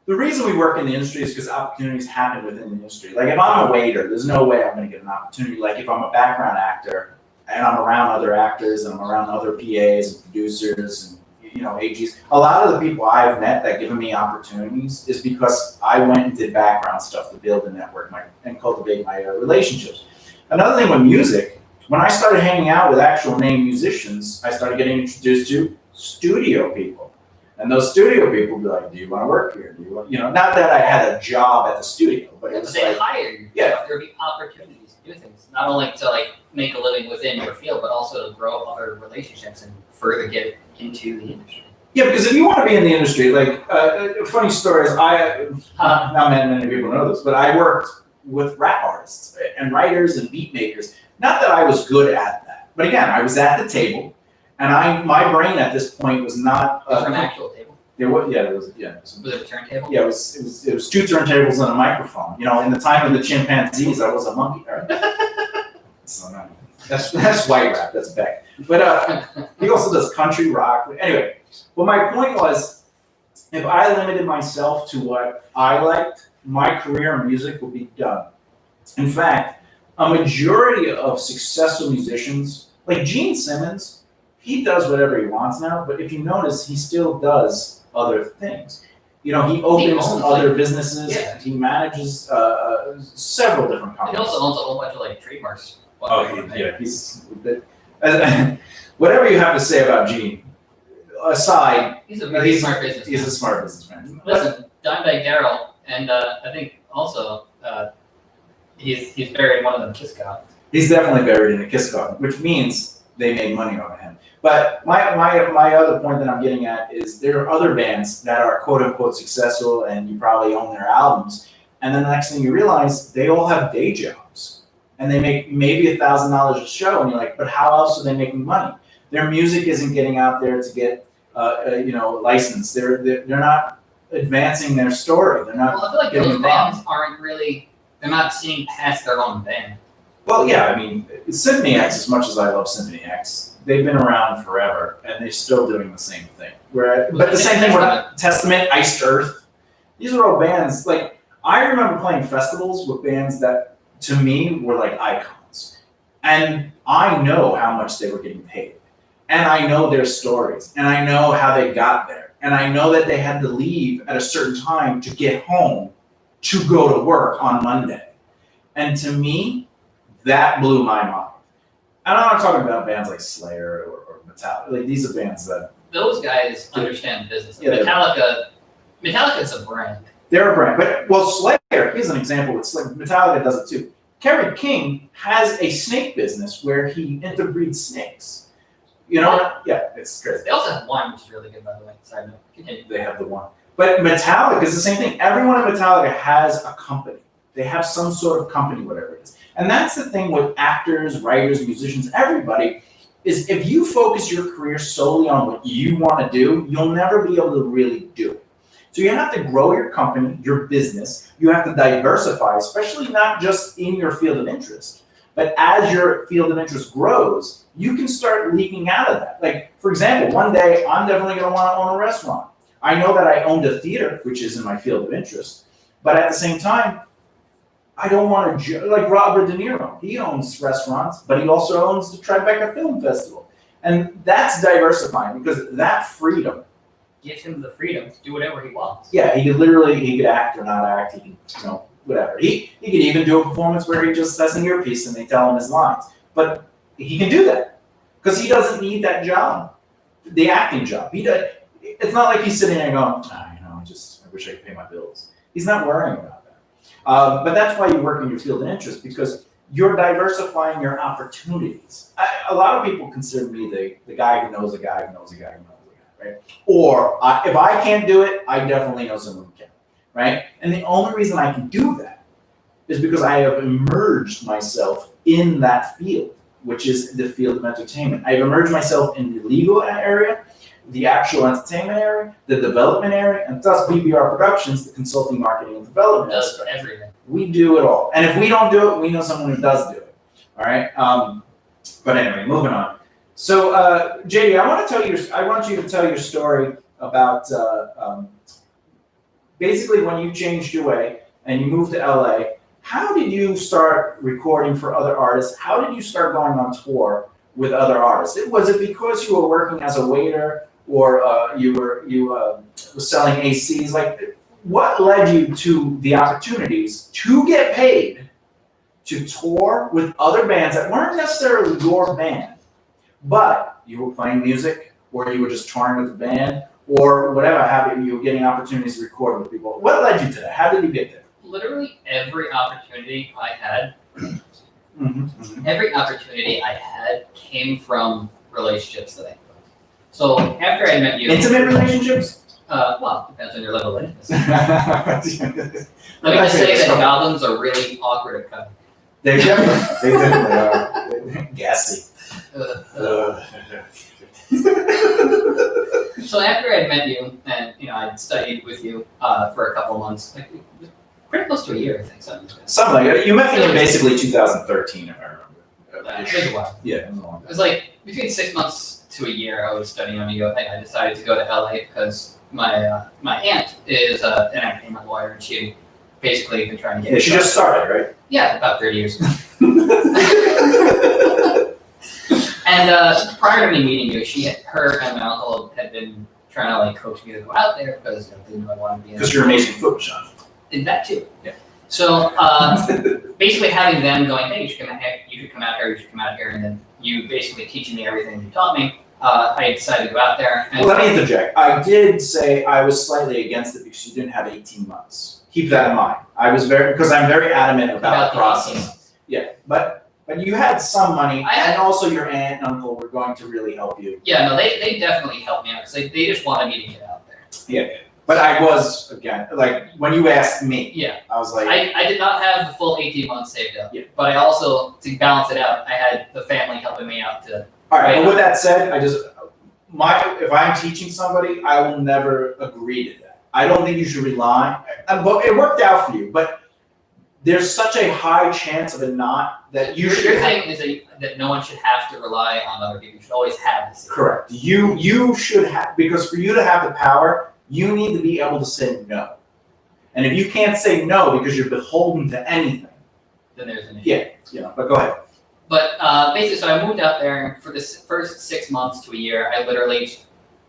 S1: the reason we work in the industry is because opportunities happen within the industry. Like if I'm a waiter, there's no way I'm going to get an opportunity. Like if I'm a background actor and I'm around other actors and I'm around other PAs and producers and AGs, a lot of the people I've met that given me opportunities is because I went and did background stuff to build a network and cultivate my relationships. Another thing with music, when I started hanging out with actual name musicians, I started getting introduced to studio people. And those studio people would be like, do you want to work here? Do you want, not that I had a job at the studio, but it was
S2: they
S1: like,
S2: hire you.
S1: Yeah.
S2: There would be opportunities to do things, not only to make a living within your field, but also to grow other relationships and further get into the industry.
S1: Yeah, because if you want to be in the industry, funny story is not many people know this, but I worked with rap artists and writers and beat makers. Not that I was good at that, but again, I was at the table, and my brain at this point was not
S2: an actual table.
S1: It was, was
S2: it a turntable?
S1: Yeah, it was 2 turntables and a microphone. In the time of the chimpanzees, I was a monkey. All right. So no, that's white rap. That's Beck. But he also does country rock. Anyway, but my point was, if I limited myself to what I liked, my career in music would be done. In fact, a majority of successful musicians, like Gene Simmons, he does whatever he wants now, but if you notice, he still does other things. He opens other businesses, and he manages several different companies.
S2: He also owns a whole bunch of trademarks.
S1: He's whatever you have to say about Gene, aside,
S2: he's a very smart businessman.
S1: He's a smart businessman.
S2: Listen, Dimebag Darrell, and I think also he's buried in one of them Kiss coffins.
S1: He's definitely buried in a Kiss coffin, which means they made money off of him. But my other point that I'm getting at is there are other bands that are quote unquote successful, and you probably own their albums, and then the next thing you realize they all have day jobs, and they make maybe $1,000 a show, and you're like, but how else are they making money? Their music isn't getting out there to get licensed. They're not advancing their story. They're not.
S2: Well, I feel like those bands aren't really. They're not seeing past their own band.
S1: Well, yeah, I mean, Symphony X, as much as I love Symphony X, they've been around forever, and they're still doing the same thing. But the same thing with Testament, Iced Earth. These are all bands, I remember playing festivals with bands that, to me, were like icons. And I know how much they were getting paid. And I know their stories. And I know how they got there. And I know that they had to leave at a certain time to get home to go to work on Monday. And to me, that blew my mind. And I'm not talking about bands like Slayer or Metallica. These are bands that
S2: those guys understand business.
S1: Yeah,
S2: Metallica's a brand.
S1: They're a brand. But, well, Slayer, here's an example with Slayer. Metallica does it too. Kerry King has a snake business where he interbreeds snakes. You know what? Yeah, it's crazy.
S2: They also have wine, which is really good, by the way. Sorry, no, continue.
S1: They have the one. But Metallica is the same thing. Everyone in Metallica has a company. They have some sort of company, whatever it is. And that's the thing with actors, writers, musicians, everybody, is if you focus your career solely on what you want to do, you'll never be able to really do it. So you have to grow your company, your business. You have to diversify, especially not just in your field of interest, but as your field of interest grows, you can start leaking out of that. Like, for example, one day I'm definitely going to want to own a restaurant. I know that I owned a theater, which is in my field of interest, but at the same time, I don't want to, like Robert De Niro. He owns restaurants, but he also owns the Tribeca Film Festival. And that's diversifying because that freedom
S2: gives him the freedom to do whatever he wants.
S1: Yeah, he could act or not act. He could, whatever. He could even do a performance where he just has an earpiece and they tell him his lines. But he can do that because he doesn't need that job, the acting job. It's not like he's sitting there going, I wish I could pay my bills. He's not worrying about that. But that's why you work in your field of interest because you're diversifying your opportunities. A lot of people consider me the guy who knows a guy who knows a guy who knows. Right? Or if I can't do it, I definitely know someone who can, right? And the only reason I can do that is because I have immersed myself in that field, which is the field of entertainment. I've immersed myself in the legal area, the actual entertainment area, the development area, and thus BBR Productions, the consulting, marketing, and development.
S2: Does everything.
S1: We do it all. And if we don't do it, we know someone who does do it. All right? But anyway, moving on. So, JD, I want you to tell your story about basically when you changed your way and you moved to LA. How did you start recording for other artists? How did you start going on tour with other artists? Was it because you were working as a waiter, or you were selling ACs? Like, what led you to the opportunities to get paid to tour with other bands that weren't necessarily your band? But you were playing music, or you were just touring with the band, or whatever happened, you were getting opportunities to record with people. What led you to that? How did you get there?
S2: Literally every opportunity I had, every opportunity I had came from relationships that I had. So after I met you,
S1: Intimate relationships?
S2: Well, depends on your level of intimacy. Let me just say that goblins are really awkward at cutting.
S1: They definitely are. They're gassy.
S2: So after I met you, and I'd studied with you for a couple months, like pretty close to a year, I think, something
S1: like that. You met me in basically 2013, if I remember.
S2: It was a while.
S1: Yeah, it was a long time.
S2: It was like between 6 months to a year. I was studying on you. I decided to go to LA because my aunt is an entertainment lawyer, and she basically been trying to get.
S1: Yeah, she just started, right?
S2: Yeah, about 30 years ago. And prior to me meeting you, her and my uncle had been trying to like coach me to go out there because they knew I wanted to be in.
S1: Because you're amazing football shot.
S2: Did that too.
S1: Yeah.
S2: So basically having them going, hey, you should come out here, and then you basically teaching me everything you taught me. I decided to go out there. And
S1: well, let me interject. I did say I was slightly against it because you didn't have 18 months. Keep that in mind. Because I'm very adamant about the process. Yeah, but you had some money, and also your aunt and uncle were going to really help you.
S2: Yeah, no, they definitely helped me out because they just wanted me to get out there.
S1: Yeah, but I was, again, like, when you asked me,
S2: yeah,
S1: I was like...
S2: I did not have the full 18 months saved up, but I also, to balance it out, I had the family helping me out to...
S1: All right, but with that said, if I'm teaching somebody, I will never agree to that. I don't think you should rely, but it worked out for you, but there's such a high chance of it not that you should.
S2: Your thing is that no one should have to rely on other people. You should always have this.
S1: Correct. You should have, because for you to have the power, you need to be able to say no. And if you can't say no because you're beholden to anything,
S2: then there's an issue.
S1: Yeah, but go ahead.
S2: But basically, so I moved out there for this first 6 months to a year. I literally,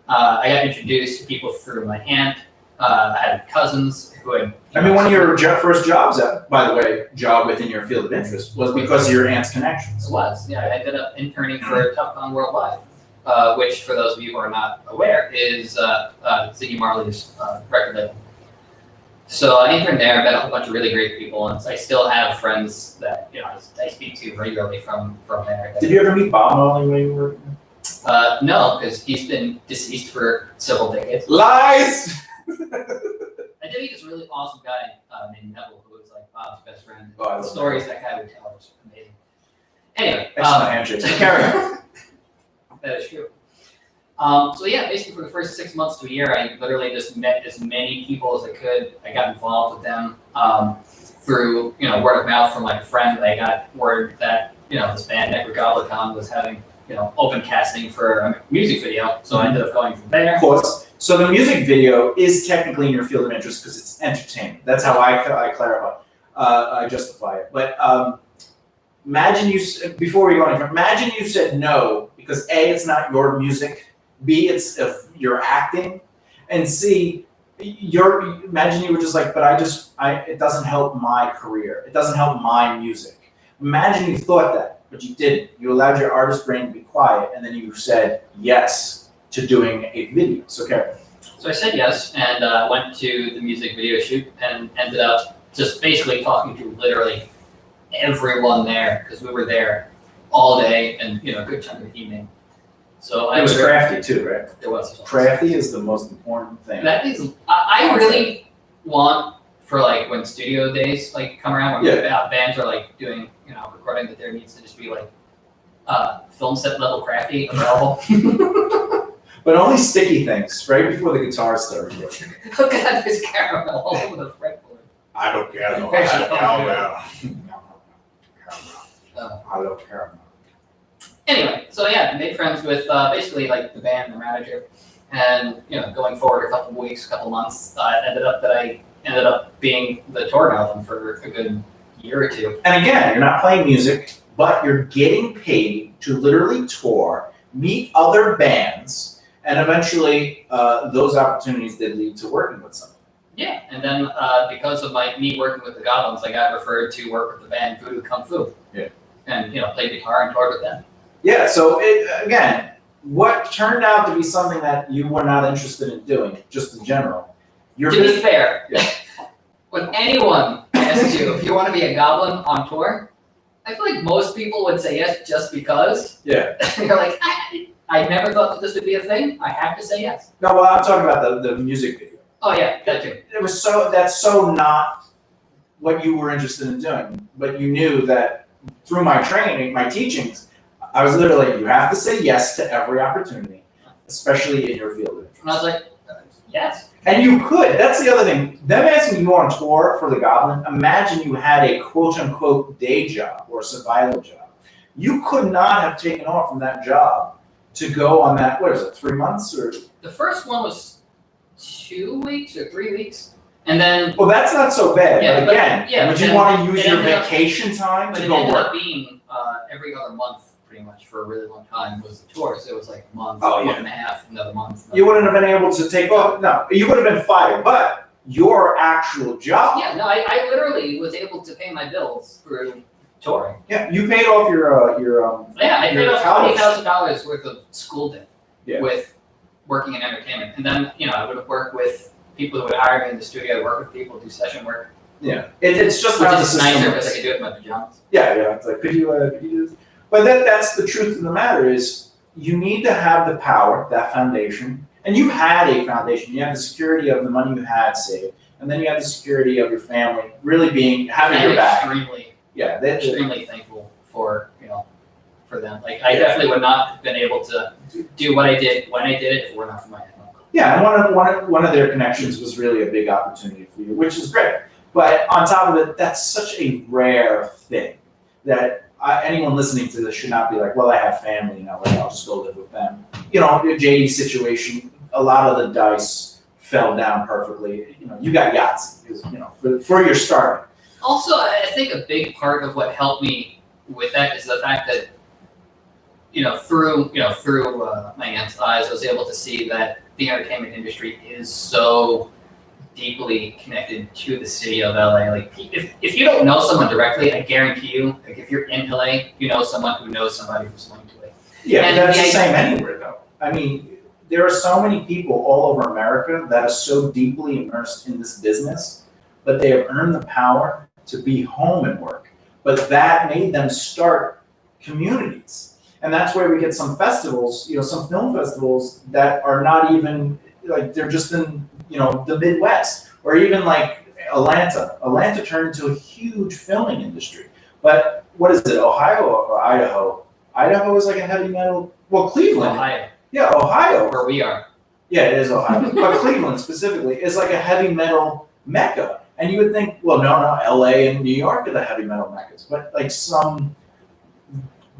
S2: I got introduced to people through my aunt. I had cousins who had.
S1: One of your first jobs, by the way, job within your field of interest was because of your aunt's connections.
S2: It was, yeah. I ended up interning for Tough Gone Worldwide. which for those of you who are not aware is Ziggy Marley's record label. So I interned there, met a whole bunch of really great people, and I still have friends that I speak to regularly from there.
S1: Did you ever meet Bob Marley when you were?
S2: No, because he's been deceased for several decades.
S1: Lies!
S2: I did meet this really awesome guy named Neville, who was like Bob's best friend.
S1: Oh,
S2: The stories that guy would tell was amazing. Anyway,
S1: Excellent handshake. Carry on.
S2: that is true. So yeah, basically for the first 6 months to a year, I literally just met as many people as I could. I got involved with them through word of mouth from like a friend. I got word that this band Necrogoblicon was having open casting for a music video, so I ended up going from there.
S1: Of course. So the music video is technically in your field of interest because it's entertainment. That's how I clarify. I justify it. But imagine before we go any further, imagine you said no because A, it's not your music. B, it's you're acting, and C, imagine you were just like, but it doesn't help my career. It doesn't help my music. Imagine you thought that, but you didn't. You allowed your artist brain to be quiet, and then you said yes to doing a video. So, Karen.
S2: So I said yes, and went to the music video shoot, and ended up just basically talking to literally everyone there because we were there all day and a good chunk of the evening. So
S1: It was crafty too, right?
S2: It was.
S1: Crafty is the most important thing.
S2: That is, I really want for like when studio days like come around when bands are like doing recording that there needs to just be like film set level crafty available.
S1: But only sticky things right before the guitar starts.
S2: Oh god, there's caramel all over the fretboard.
S1: I don't care. I love caramel.
S2: Anyway, so yeah, made friends with basically like the band, the manager, and going forward a couple months, I ended up being the tour guide them for a good year or two.
S1: And again, you're not playing music, but you're getting paid to literally tour, meet other bands, and eventually those opportunities did lead to working with someone.
S2: Yeah, and then because of me working with the Goblins, I got referred to work with the band Voodoo Kung Fu.
S1: Yeah.
S2: And played guitar and toured with them.
S1: Yeah, so again, what turned out to be something that you were not interested in doing, just in general.
S2: To be fair, when anyone asks you if you want to be a goblin on tour, I feel like most people would say yes just because.
S1: Yeah.
S2: You're like, I never thought that this would be a thing. I have to say yes.
S1: No, well, I'm talking about the music video.
S2: Oh yeah, that too.
S1: That's so not what you were interested in doing, but you knew that through my training, my teachings, I was literally like, you have to say yes to every opportunity, especially in your field of interest.
S2: And I was like, yes.
S1: And you could. That's the other thing. Them asking you on tour for the Goblin, imagine you had a quote-unquote day job or survival job. You could not have taken off from that job to go on that, 3 months? Or
S2: The first one was 2 weeks or 3 weeks. And then,
S1: well, that's not so bad.
S2: Yeah,
S1: but again, would you want to use your
S2: ended up-
S1: vacation time
S2: but
S1: to
S2: it
S1: go
S2: ended
S1: work?
S2: up being every other month pretty much for a really long time was the tour. So it was like a month,
S1: Oh,
S2: month and a half, another month.
S1: You wouldn't have been able to take off. No, you would have been fired. But your actual job.
S2: Yeah, no, I literally was able to pay my bills through touring.
S1: Yeah, you paid off your
S2: Yeah, I paid
S1: your
S2: off
S1: college.
S2: $20,000 worth of school debt
S1: Yeah.
S2: with working in entertainment, and then I would have worked with people who would hire me in the studio, work with people, do session work.
S1: Yeah, it's just
S2: Which
S1: how the
S2: is
S1: system
S2: nicer
S1: works.
S2: because I could do it in my pajamas.
S1: Yeah. It's like, could you do this? But that's the truth of the matter is you need to have the power, that foundation, and you had a foundation. You had the security of the money you had saved, and then you had the security of your family really having your back.
S2: Extremely thankful for for them. Like I definitely would not have been able to do what I did when I did it if it were not for my uncle.
S1: Yeah, and one of their connections was really a big opportunity for you, which is great. But on top of it, that's such a rare thing that anyone listening to this should not be like, well, I have family in LA, I'll just go live with them. JD's situation, a lot of the dice fell down perfectly. You got Yahtzee because for your starting.
S2: Also, I think a big part of what helped me with that is the fact that through my aunt's eyes, I was able to see that the entertainment industry is so deeply connected to the city of LA. Like, if you don't know someone directly, I guarantee you, like if you're in LA, you know someone who knows somebody who's linked to it.
S1: Yeah,
S2: And
S1: but that's
S2: the
S1: the same anywhere, though. I mean, there are so many people all over America that are so deeply immersed in this business, but they have earned the power to be home and work. But that made them start communities. And that's where we get some festivals, some film festivals that are not even, like, they're just in, the Midwest, or even like Atlanta. Atlanta turned into a huge filming industry. But what is it, Ohio or Idaho? Idaho is like a heavy metal, well, Cleveland.
S2: Ohio.
S1: Yeah, Ohio.
S2: Where we are.
S1: Yeah, it is Ohio. But Cleveland specifically is like a heavy metal mecca. And you would think, well, no, LA and New York are the heavy metal meccas. But like some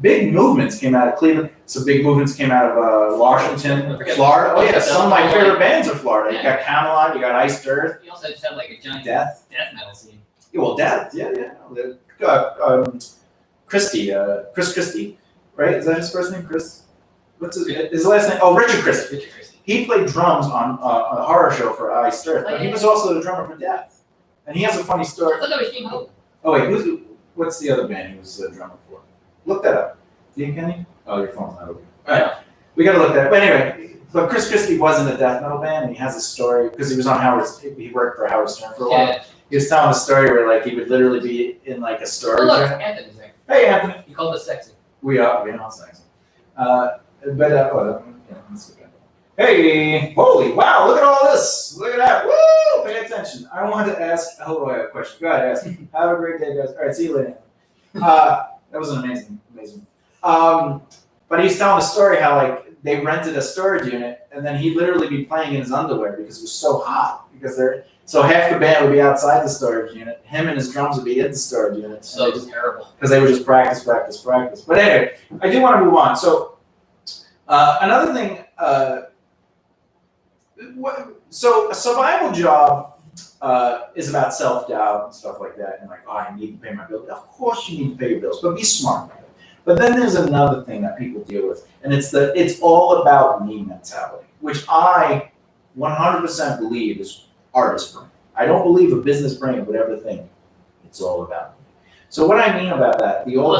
S1: big movements came out of Cleveland. Some big movements came out of Washington, Florida. Oh yeah, some of my favorite bands are Florida. You got Camelot, you got Iced Earth.
S2: You also just have like a giant
S1: death
S2: metal scene.
S1: Yeah, well, Death, yeah. Christie, Chris Christie, right? Is that his first name, Chris? What's his last name? Oh, Richard Christie.
S2: Richard Christie.
S1: He played drums on a horror show for Iced Earth, but he was also the drummer for Death. And he has a funny story.
S2: I thought that was Gene Hogan.
S1: Oh wait, what's the other band he was the drummer for? Look that up. Do you, Kenny? Oh, your phone's not open. All right, we gotta look that up. But anyway, but Chris Christie was in a death metal band, and he has a story because he was on he worked for Howard Stern for a while.
S2: Yeah.
S1: He was telling a story where like he would literally be in like a storage.
S2: Oh, look,
S1: area.
S2: Anthony's there.
S1: Hey, Anthony.
S2: You called us sexy.
S1: We are sexy. Let's look at it. Hey, holy, wow, look at all this. Look at that. Woo, pay attention. I wanted to ask, I have a question. Go ahead, ask. Have a great day, guys. All right, see you later. That was an amazing. But he's telling a story how like they rented a storage unit and then he'd literally be playing in his underwear because it was so hot. So half the band would be outside the storage unit. Him and his drums would be in the storage unit.
S2: So terrible.
S1: Because they would just practice. But anyway, I do want to move on. So another thing, so a survival job is about self-doubt and stuff like that. And like, oh, I need to pay my bills. Of course you need to pay your bills, but be smart about it. But then there's another thing that people deal with, and it's all about me mentality, which I 100% believe is artist brain. I don't believe a business brain would ever think it's all about me. So what I mean about that, the old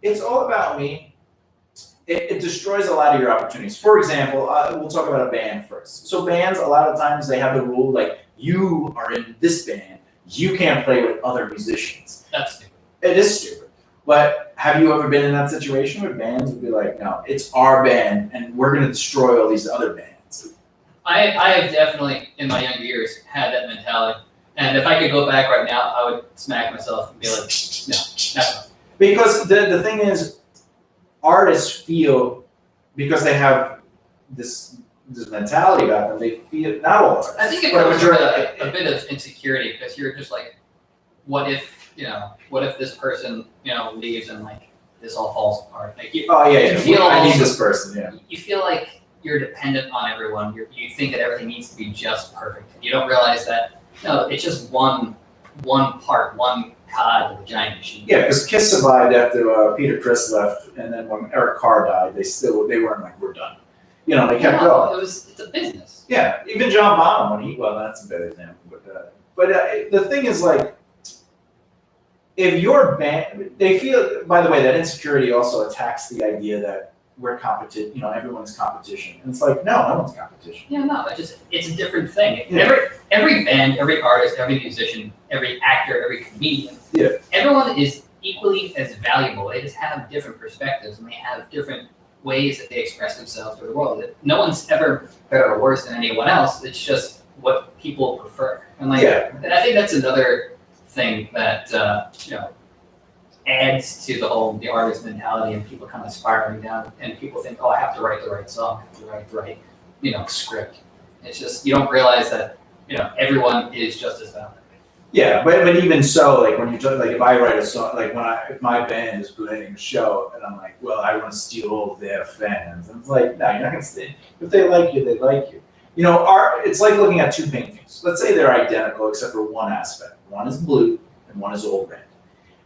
S1: it's all about me. It destroys a lot of your opportunities. For example, we'll talk about a band first. So bands, a lot of times they have the rule like, you are in this band, you can't play with other musicians.
S2: That's stupid.
S1: It is stupid. But have you ever been in that situation where bands would be like, no, it's our band and we're going to destroy all these other bands?
S2: I have definitely, in my younger years, had that mentality. And if I could go back right now, I would smack myself and be like, no, never.
S1: Because the thing is, artists feel, because they have this mentality about them, they feel, not all artists.
S2: I think it comes with a bit of insecurity because you're just like, what if this person, leaves and like this all falls apart? Like
S1: I need this person, yeah.
S2: You feel like you're dependent on everyone. You think that everything needs to be just perfect. You don't realize that, no, it's just one part, one cog of a giant machine.
S1: Yeah, because Kiss survived after Peter Criss left, and then when Eric Carr died, they weren't like, we're done. They kept going.
S2: It's a business.
S1: Yeah, even John Bonham, that's a better example. But the thing is, like, if your band, they feel, by the way, that insecurity also attacks the idea that we're competition, everyone's competition. And it's like, no one's competition.
S2: Yeah, no, it's a different thing. Yeah. Every band, every artist, every musician, every actor, every comedian, everyone is equally as valuable. They just have different perspectives and they have different ways that they express themselves to the world. No one's ever better or worse than anyone else. It's just what people prefer. And I think that's another thing that adds to the artist mentality and people kind of spiraling down and people think, oh, I have to write the right song, I have to write the right script. It's just, you don't realize that everyone is just as valuable.
S1: Yeah, but even so, like when you talk, like if I write a song, like if my band is playing a show and I'm like, well, I want to steal all of their fans, and it's like, no, you're not gonna steal. If they like you, they like you. It's like looking at two paintings. Let's say they're identical except for one aspect. One is blue and one is all red.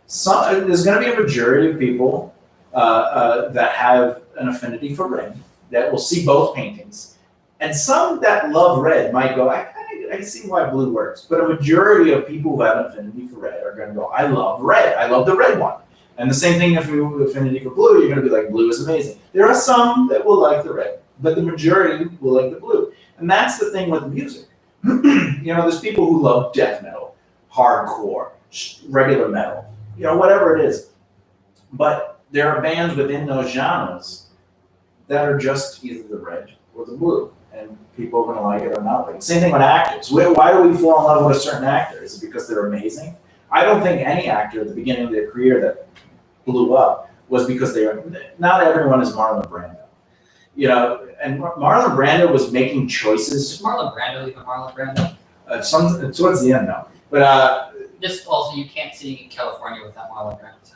S1: There's going to be a majority of people that have an affinity for red that will see both paintings And some that love red might go, I can see why blue works. But a majority of people who have an affinity for red are going to go, I love red. I love the red one. And the same thing if you have affinity for blue, you're going to be like, blue is amazing. There are some that will like the red, but the majority will like the blue. And that's the thing with music. There's people who love death metal, hardcore, regular metal, whatever it is. But there are bands within those genres that are just either the red or the blue. And people are going to like it or not like it. Same thing with actors. Why do we fall in love with a certain actor? Is it because they're amazing? I don't think any actor at the beginning of their career that blew up was because not everyone is Marlon Brando. And Marlon Brando was making choices.
S2: Is Marlon Brando even Marlon Brando?
S1: Towards the end, though. But
S2: just also, you can't see California without Marlon Brando's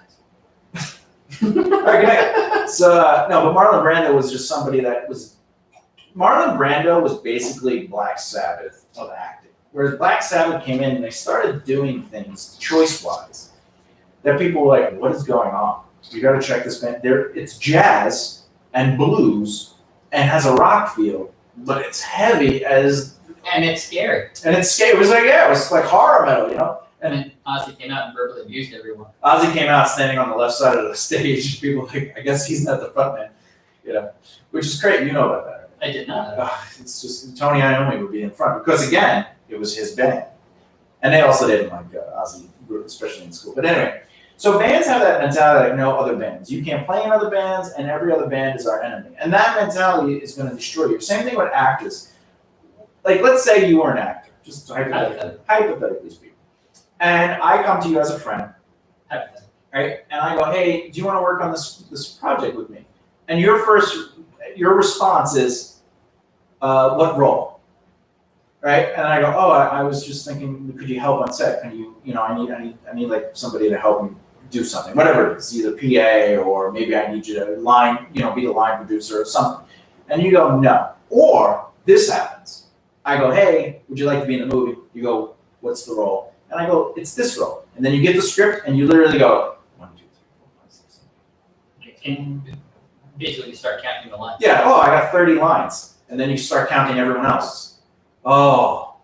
S2: eyes.
S1: okay. No, but Marlon Brando was just somebody that was. Marlon Brando was basically Black Sabbath of acting. Whereas Black Sabbath came in and they started doing things choice-wise that people were like, what is going on? You got to check this band. It's jazz and blues and has a rock feel, but it's heavy as...
S2: And it's scary.
S1: And it's scary. It was like horror metal,
S2: And then Ozzy came out and verbally abused everyone.
S1: Ozzy came out standing on the left side of the stage. People like, I guess he's not the frontman, which is great. You know about that.
S2: I did not.
S1: It's just Tony Iommi would be in front because again, it was his band, and they also didn't like Ozzy, especially in school. But anyway, so bands have that mentality like no other bands. You can't play in other bands, and every other band is our enemy. And that mentality is going to destroy you. Same thing with actors. Like, let's say you were an actor, just hypothetically speaking, and I come to you as a friend, right? And I go, hey, do you want to work on this project with me? And your response is, what role? Right? And I go, oh, I was just thinking, could you help on set? Can you, I need like somebody to help me do something, whatever it is, either PA or maybe I need you to be the line producer or something. And you go, no. Or this happens. I go, hey, would you like to be in the movie? You go, what's the role? And I go, it's this role. And then you get the script and you literally go, 1, 2, 3, 4, 5, 6, 7.
S2: And basically you start counting the lines.
S1: Yeah, I got 30 lines. And then you start counting everyone else. Oh,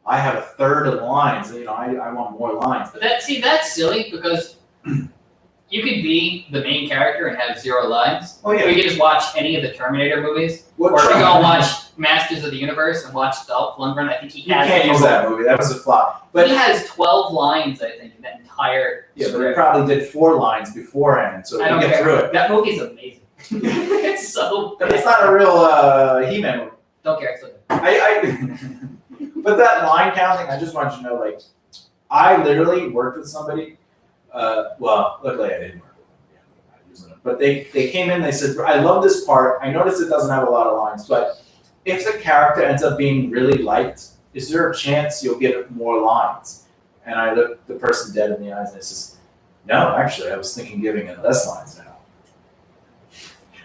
S1: I have a third of the lines. I want more lines.
S2: But that's silly because you could be the main character and have 0 lines.
S1: Oh yeah.
S2: Or you could just watch any of the Terminator movies. Or if you go and watch Masters of the Universe and watch Dolph Lundgren, I think he has.
S1: You can't use that movie. That was a flop. But
S2: he has 12 lines, I think, in that entire.
S1: Yeah, but he probably did 4 lines beforehand, so you get through it.
S2: That movie's amazing. It's so bad.
S1: But it's not a real He-Man movie.
S2: Don't care. It's okay.
S1: But that line counting, I just want you to know, like, I literally worked with somebody. Well, luckily I didn't work with them. But they came in, they said, I love this part. I noticed it doesn't have a lot of lines, but if the character ends up being really liked, is there a chance you'll get more lines? And I looked the person dead in the eyes and I says, no, actually, I was thinking giving it less lines now.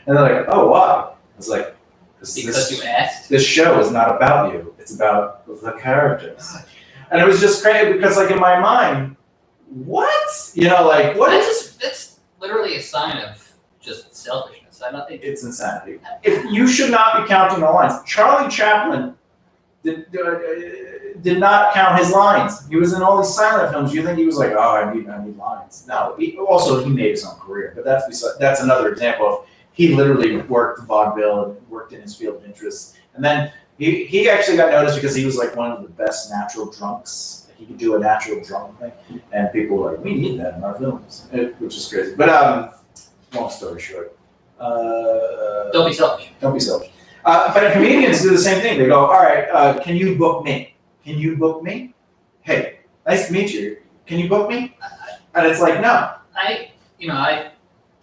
S1: And they're like, oh, wow. I was like,
S2: because you asked.
S1: This show is not about you. It's about the characters. And it was just crazy because, like, in my mind, what? What?
S2: That's literally a sign of just selfishness. I don't think
S1: it's insanity. If you should not be counting the lines. Charlie Chaplin did not count his lines. He was in all these silent films. You think he was like, oh, I need lines. No. He made his own career, but that's another example of. He literally worked vaudeville and worked in his field of interest. And then he actually got noticed because he was like one of the best natural drunks. He could do a natural drunk thing. And people were like, we need that in our films, which is crazy. But long story short.
S2: Don't be selfish.
S1: Don't be selfish. But comedians do the same thing. They go, all right, can you book me? Can you book me? Hey, nice to meet you. Can you book me? And it's like, no.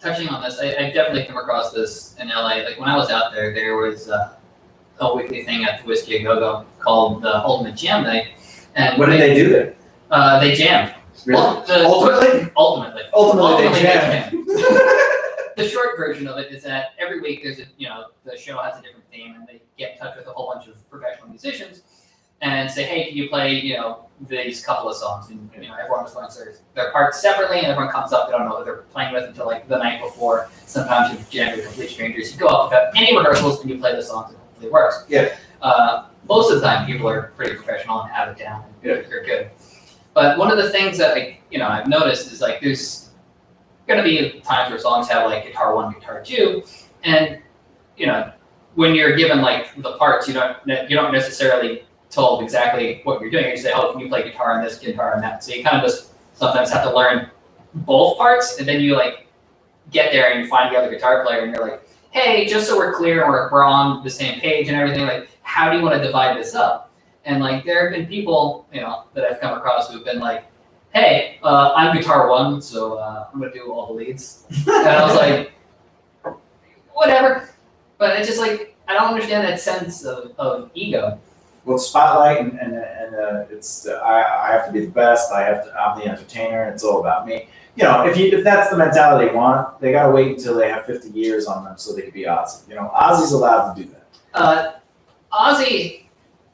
S2: Touching on this, I definitely come across this in LA. Like when I was out there was a weekly thing at the Whiskey A Go-Go called the Ultimate Jam Night. And
S1: what did they do there?
S2: They jammed.
S1: Really?
S2: Ultimately,
S1: they jammed.
S2: The short version of it is that every week there's the show has a different theme, and they get in touch with a whole bunch of professional musicians and say, hey, can you play these couple of songs? And everyone responds their parts separately, and everyone comes up. They don't know who they're playing with until like the night before. Sometimes you jam with complete strangers. You go up without any rehearsals and you play the songs for typically works.
S1: Yeah.
S2: Most of the time, people are pretty professional and have it down.
S1: Yeah.
S2: They're good. But one of the things that I've noticed is like there's gonna be times where songs have like guitar 1, guitar 2, and when you're given like the parts, you don't necessarily told exactly what you're doing. You say, oh, can you play guitar on this, guitar on that? So you kind of just sometimes have to learn both parts, and then you like get there and you find the other guitar player, and you're like, hey, just so we're clear and we're on the same page and everything, like, how do you want to divide this up? And like, there have been people, that I've come across who've been like, hey, I'm guitar 1, so I'm gonna do all the leads. And I was like, whatever. But it's just like, I don't understand that sense of ego.
S1: Well, spotlight and it's I have to be the best. I'm the entertainer. It's all about me. If that's the mentality they want, they gotta wait until they have 50 years on them so they can be Ozzy. Ozzy's allowed to do that.
S2: Ozzy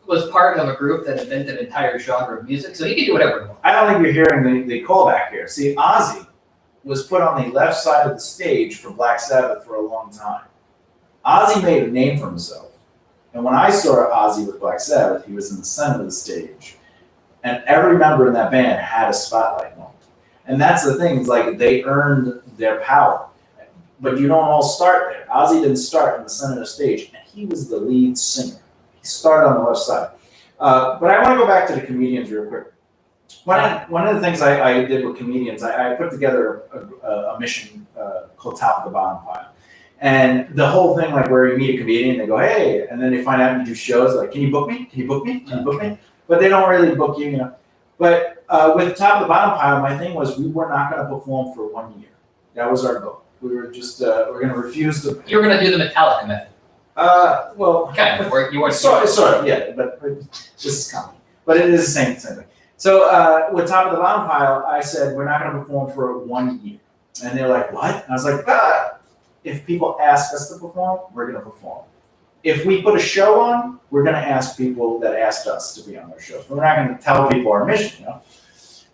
S2: was part of a group that invented an entire genre of music, so he could do whatever he wants.
S1: I don't think you're hearing the callback here. See, Ozzy was put on the left side of the stage for Black Sabbath for a long time. Ozzy made a name for himself. And when I saw Ozzy with Black Sabbath, he was in the center of the stage. And every member in that band had a spotlight moment. And that's the thing, it's like they earned their power. But you don't all start there. Ozzy didn't start in the center of the stage, and he was the lead singer. He started on the left side. But I want to go back to the comedians real quick. One of the things I did with comedians, I put together a mission called Top of the Bottom Pile. And the whole thing, like where you meet a comedian, they go, hey, and then they find out you do shows, like, can you book me? Can you book me? Can you book me? But they don't really book you, But with Top of the Bottom Pile, my thing was we were not going to perform for 1 year. That was our goal. We were just, we're going to refuse to.
S2: You were going to do the Metallica method.
S1: Well.
S2: Kind of, you weren't
S1: sort of, yeah, but this is comedy. But it is the same thing. So with Top of the Bottom Pile, I said, we're not going to perform for 1 year. And they're like, what? And I was like, if people ask us to perform, we're going to perform. If we put a show on, we're going to ask people that asked us to be on their shows. We're not going to tell people our mission,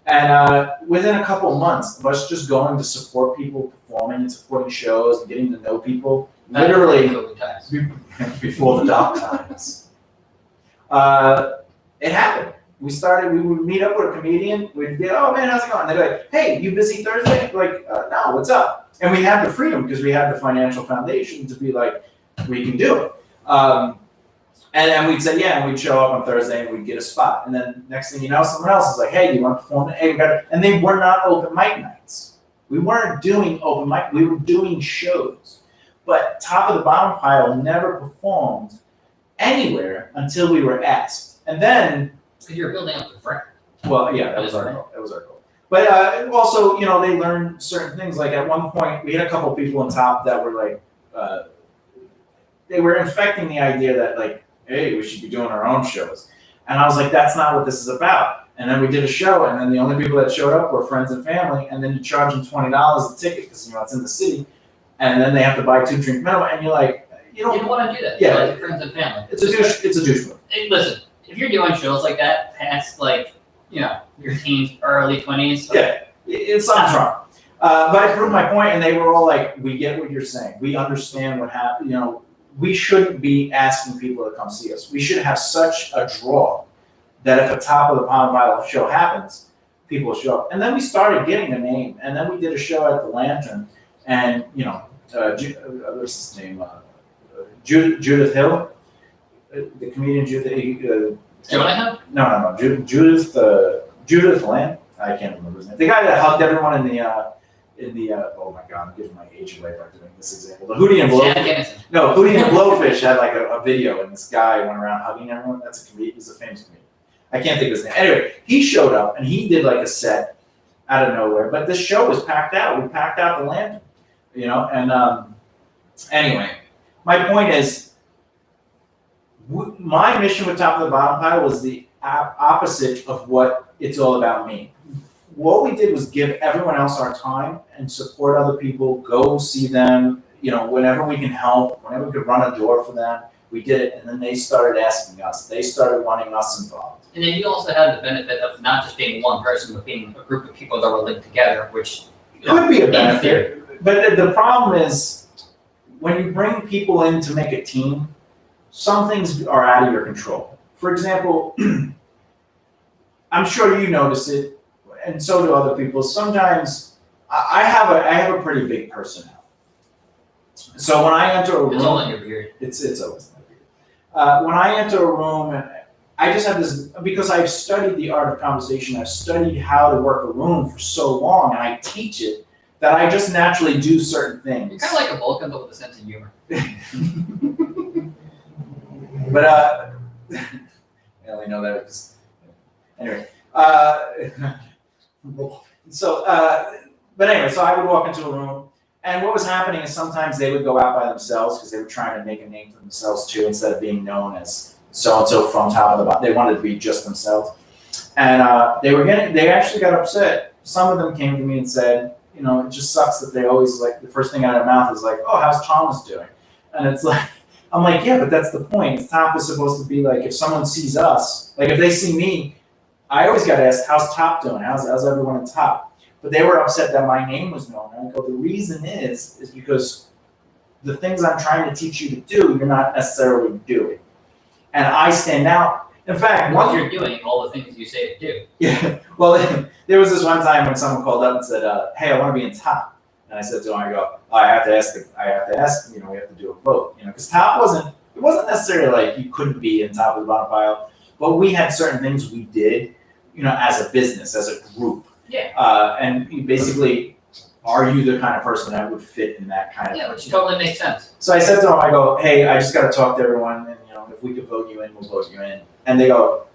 S1: And within a couple of months of us just going to support people performing and supporting shows and getting to know people, literally before the dark times, it happened. We would meet up with a comedian. We'd be, oh man, how's it going? And they'd be like, hey, you busy Thursday? Like, no, what's up? And we had the freedom because we had the financial foundation to be like, we can do it. And then we'd say, yeah, and we'd show up on Thursday and we'd get a spot. And then next thing you know, someone else is like, hey, do you want to perform? Hey, we got it. And they were not open mic nights. We weren't doing open mic. We were doing shows. But Top of the Bottom Pile never performed anywhere until we were asked. And then.
S2: Because you were building up the front.
S1: Well, yeah, that was our goal. But also, they learned certain things. Like at one point, we had a couple of people on top that were like, they were infecting the idea that like, hey, we should be doing our own shows. And I was like, that's not what this is about. And then we did a show, and then the only people that showed up were friends and family. And then you charge them $20 a ticket because it's in the city, and then they have to buy 2 drink minimum. And you're like, you don't
S2: want to do that.
S1: Yeah,
S2: like your friends and family.
S1: It's a douche move.
S2: Hey, listen, if you're doing shows like that past like your teens, early 20s, like,
S1: it's something's wrong. But I proved my point, and they were all like, we get what you're saying. We understand what happened. We shouldn't be asking people to come see us. We should have such a draw that if a Top of the Pile show happens, people will show up. And then we started getting a name, and then we did a show at the Lantern, and what's his name? Judith Hill, the comedian Judith.
S2: Jonah Hill?
S1: No. Judith Land. I can't remember his name. The guy that hugged everyone in the oh my god, I'm giving my age away by doing this example. The Hootie and Blowfish. No, Hootie and Blowfish had like a video, and this guy went around hugging everyone. That's a comedian. He's a famous comedian. I can't think of his name. Anyway, he showed up and he did like a set out of nowhere. But this show was packed out. We packed out the Lantern, And anyway, my point is, my mission with Top of the Bottom Pile was the opposite of what it's all about me. What we did was give everyone else our time and support other people, go see them, whenever we can help, whenever we could run a door for them, we did it. And then they started asking us. They started wanting us involved.
S2: And then you also had the benefit of not just being one person, but being a group of people that were linked together, which
S1: could be a benefit. But the problem is, when you bring people in to make a team, some things are out of your control. For example, I'm sure you notice it, and so do other people. Sometimes I have a pretty big personality. So when I enter a room,
S2: It's all in your beard.
S1: it's always in my beard. When I enter a room, I just have this, because I've studied the art of conversation. I've studied how to work a room for so long, and I teach it, that I just naturally do certain things.
S2: You're kind of like a Vulcan, but with a sense of humor.
S1: But I only know that because anyway. So I would walk into a room, and what was happening is sometimes they would go out by themselves because they were trying to make a name for themselves too, instead of being known as so and so from top of the bottom. They wanted to be just themselves, and they actually got upset. Some of them came to me and said, you know, it just sucks that they always, like, the first thing out of their mouth is like, oh, how's Thomas doing? And it's like, I'm like, yeah, but that's the point. Top is supposed to be like, if someone sees us, like if they see me, I always got to ask, how's Top doing? How's everyone in Top? But they were upset that my name was known. And I go, the reason is because the things I'm trying to teach you to do, you're not necessarily doing. And I stand out. In fact,
S2: Once you're doing all the things you say to do.
S1: Yeah. Well, there was this one time when someone called up and said, hey, I want to be in Top. And I said to him, I go, oh, I have to ask, you know, we have to do a vote, you know, because Top it wasn't necessarily like you couldn't be in Top of the bottom pile, but we had certain things we did, you know, as a business, as a group.
S2: Yeah.
S1: And basically, are you the kind of person that would fit in that kind of?
S2: Yeah, which totally makes sense.
S1: So I said to him, I go, hey, I just got to talk to everyone, and you know, if we could vote you in, we'll vote you in. And they go,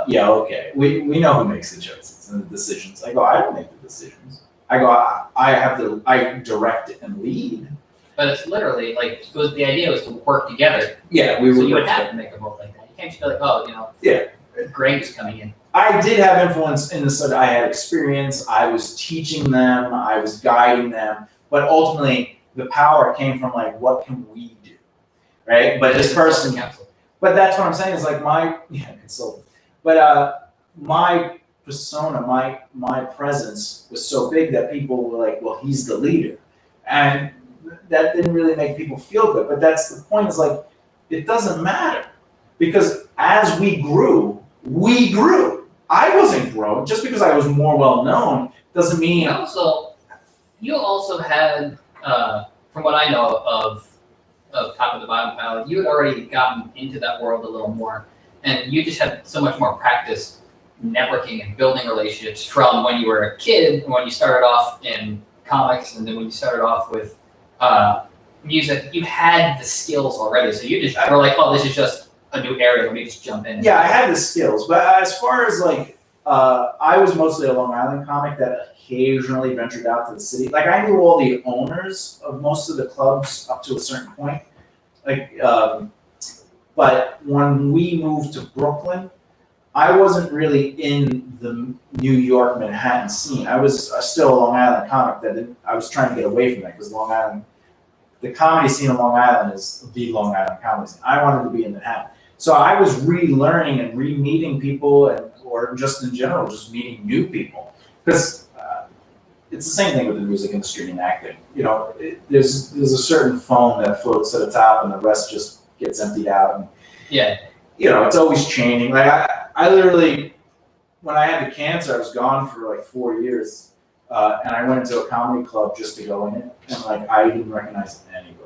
S1: yeah, okay. We know who makes the choices and the decisions. I go, I don't make the decisions. I go, I direct it and lead.
S2: But it's literally like, the idea was to work together.
S1: Yeah,
S2: So you would have to make a vote like that. You can't just be like, oh, you know,
S1: yeah,
S2: Greg is coming in.
S1: I did have influence in the sense I had experience. I was teaching them. I was guiding them. But ultimately, the power came from like, what can we do, right? But this person, but that's what I'm saying is like consultant. But my persona, my presence was so big that people were like, well, he's the leader, and that didn't really make people feel good. But that's the point. Is like, it doesn't matter, because as we grew. I wasn't growing just because I was more well known. Doesn't mean.
S2: You also had, from what I know of Top of the Bottom Pile, you had already gotten into that world a little more, and you just had so much more practice networking and building relationships from when you were a kid, when you started off in comics, and then when you started off with music. You had the skills already, so you just were like, oh, this is just a new area, let me just jump in.
S1: Yeah, I had the skills, but as far as like, I was mostly a Long Island comic that occasionally ventured out to the city. Like, I knew all the owners of most of the clubs up to a certain point. Like, but when we moved to Brooklyn, I wasn't really in the New York, Manhattan scene. I was still a Long Island comic I was trying to get away from that, because Long Island, the comedy scene of Long Island is the Long Island comedy scene. I wanted to be in Manhattan. So I was relearning and re-meeting people, or just in general, just meeting new people. Because it's the same thing with the music industry and acting. You know, there's a certain foam that floats to the top, and the rest just gets emptied out. And,
S2: yeah.
S1: You know, it's always changing. Like I literally, when I had the cancer, I was gone for like 4 years, and I went into a comedy club just to go in it, and like I didn't recognize anybody.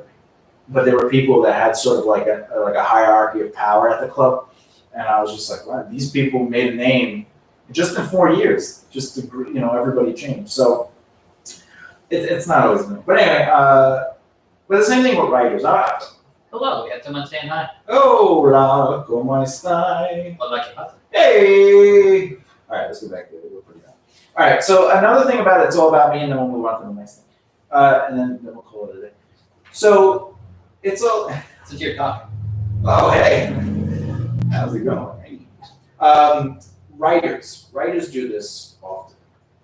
S1: But there were people that had sort of like a hierarchy of power at the club, and I was just like, wow, these people made a name just in 4 years. Just to, you know, everybody changed. So it's not always new. But anyway, but the same thing with writers.
S2: Hello, we had someone saying hi.
S1: Hola, ¿cómo está?
S2: What about you?
S1: Hey! All right, let's get back to it. We're pretty done. All right, so another thing about it's all about me, and then we'll move on to the next thing. And then we'll call it a day. So, it's all...
S2: Since you're talking.
S1: Oh, hey. How's it going? Hey. Writers do this often.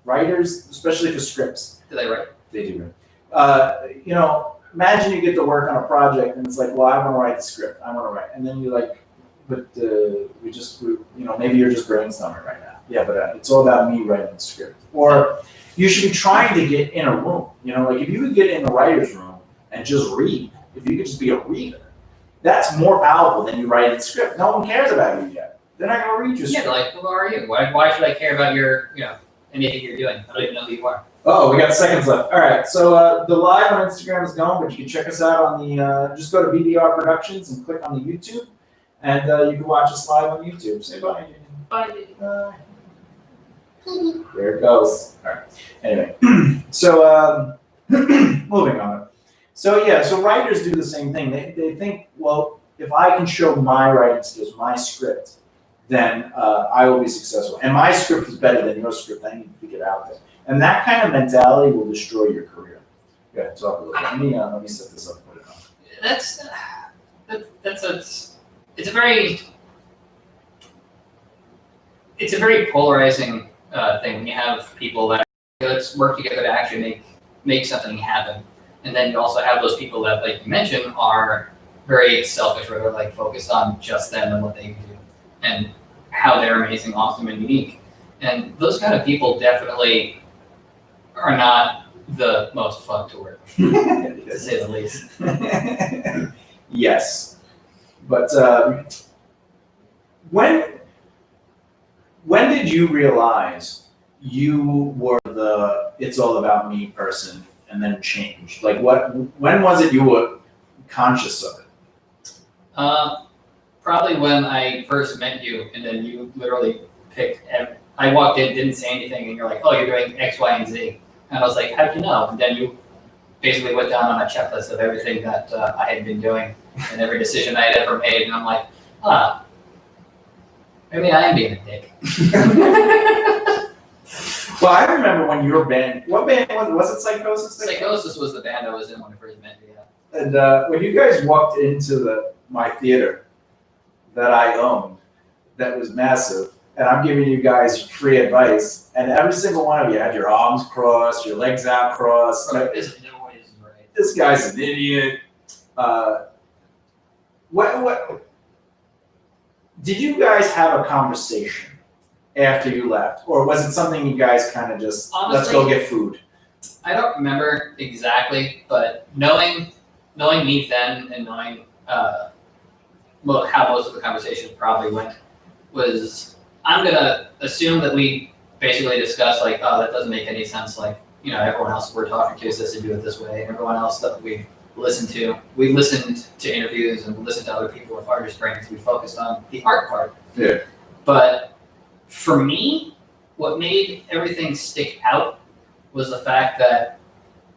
S1: Writers, especially for scripts.
S2: Do they write?
S1: They do write. You know, imagine you get to work on a project and it's like, well, I want to write the script. I want to write. And then you're like, but you know, maybe you're just brainstorming right now. Yeah, but it's all about me writing the script. Or you should be trying to get in a room. You know, like if you could get in the writer's room and just read, if you could just be a reader, That's more powerful than you writing a script. No one cares about you yet. They're not going to read your
S2: Yeah,
S1: script.
S2: they're like, who are you? Why should I care about your, anything you're doing? I don't even know who you are.
S1: Oh, we got seconds left. All right, so the live on Instagram is gone, but you can check us out on the. Just go to BBR Productions and click on the YouTube, and you can watch us live on YouTube. Say bye.
S2: Bye.
S1: Bye. There it goes. All right. Anyway, so moving on. So yeah, so writers do the same thing. They think, well, if I can show my writing skills, my script, then I will be successful. And my script is better than your script. I need to get it out there. And that kind of mentality will destroy your career. Yeah, talk a little bit. Let me set this up and put it on.
S2: It's a very polarizing thing when you have people that let's work together to actually make something happen, and then you also have those people that, like you mentioned, are very selfish, where they're like focused on just them and what they can do and how they're amazing, awesome, and unique. And those kind of people definitely are not the most fun to work with, to say the least.
S1: Yes, but when did you realize you were the "it's all about me" person, and then changed? Like, when was it you were conscious of it?
S2: Probably when I first met you, and then you literally picked. I walked in, didn't say anything, and you're like, "Oh, you're doing X, Y, and Z," and I was like, "How'd you know?" And then you basically went down on a checklist of everything that I had been doing and every decision I had ever made, and I'm like, maybe I am being a dick.
S1: Well, I remember when your band. What band was it? Psychosis.
S2: Psychosis was the band I was in when I first met you. Yeah.
S1: And when you guys walked into my theater that I owned, that was massive, and I'm giving you guys free advice, and every single one of you had your arms crossed, your legs out crossed.
S2: Right. This isn't right.
S1: This guy's an idiot. What? Did you guys have a conversation after you left, or was it something you guys kind of just
S2: Honestly,
S1: let's go get food?
S2: I don't remember exactly, but knowing me then and knowing how most of the conversations probably went was I'm gonna assume that we basically discussed like, oh, that doesn't make any sense. Like, everyone else we're talking to says to do it this way, and everyone else that we listened to interviews and listened to other people with artist brains. We focused on the art part.
S1: Yeah.
S2: But for me, what made everything stick out was the fact that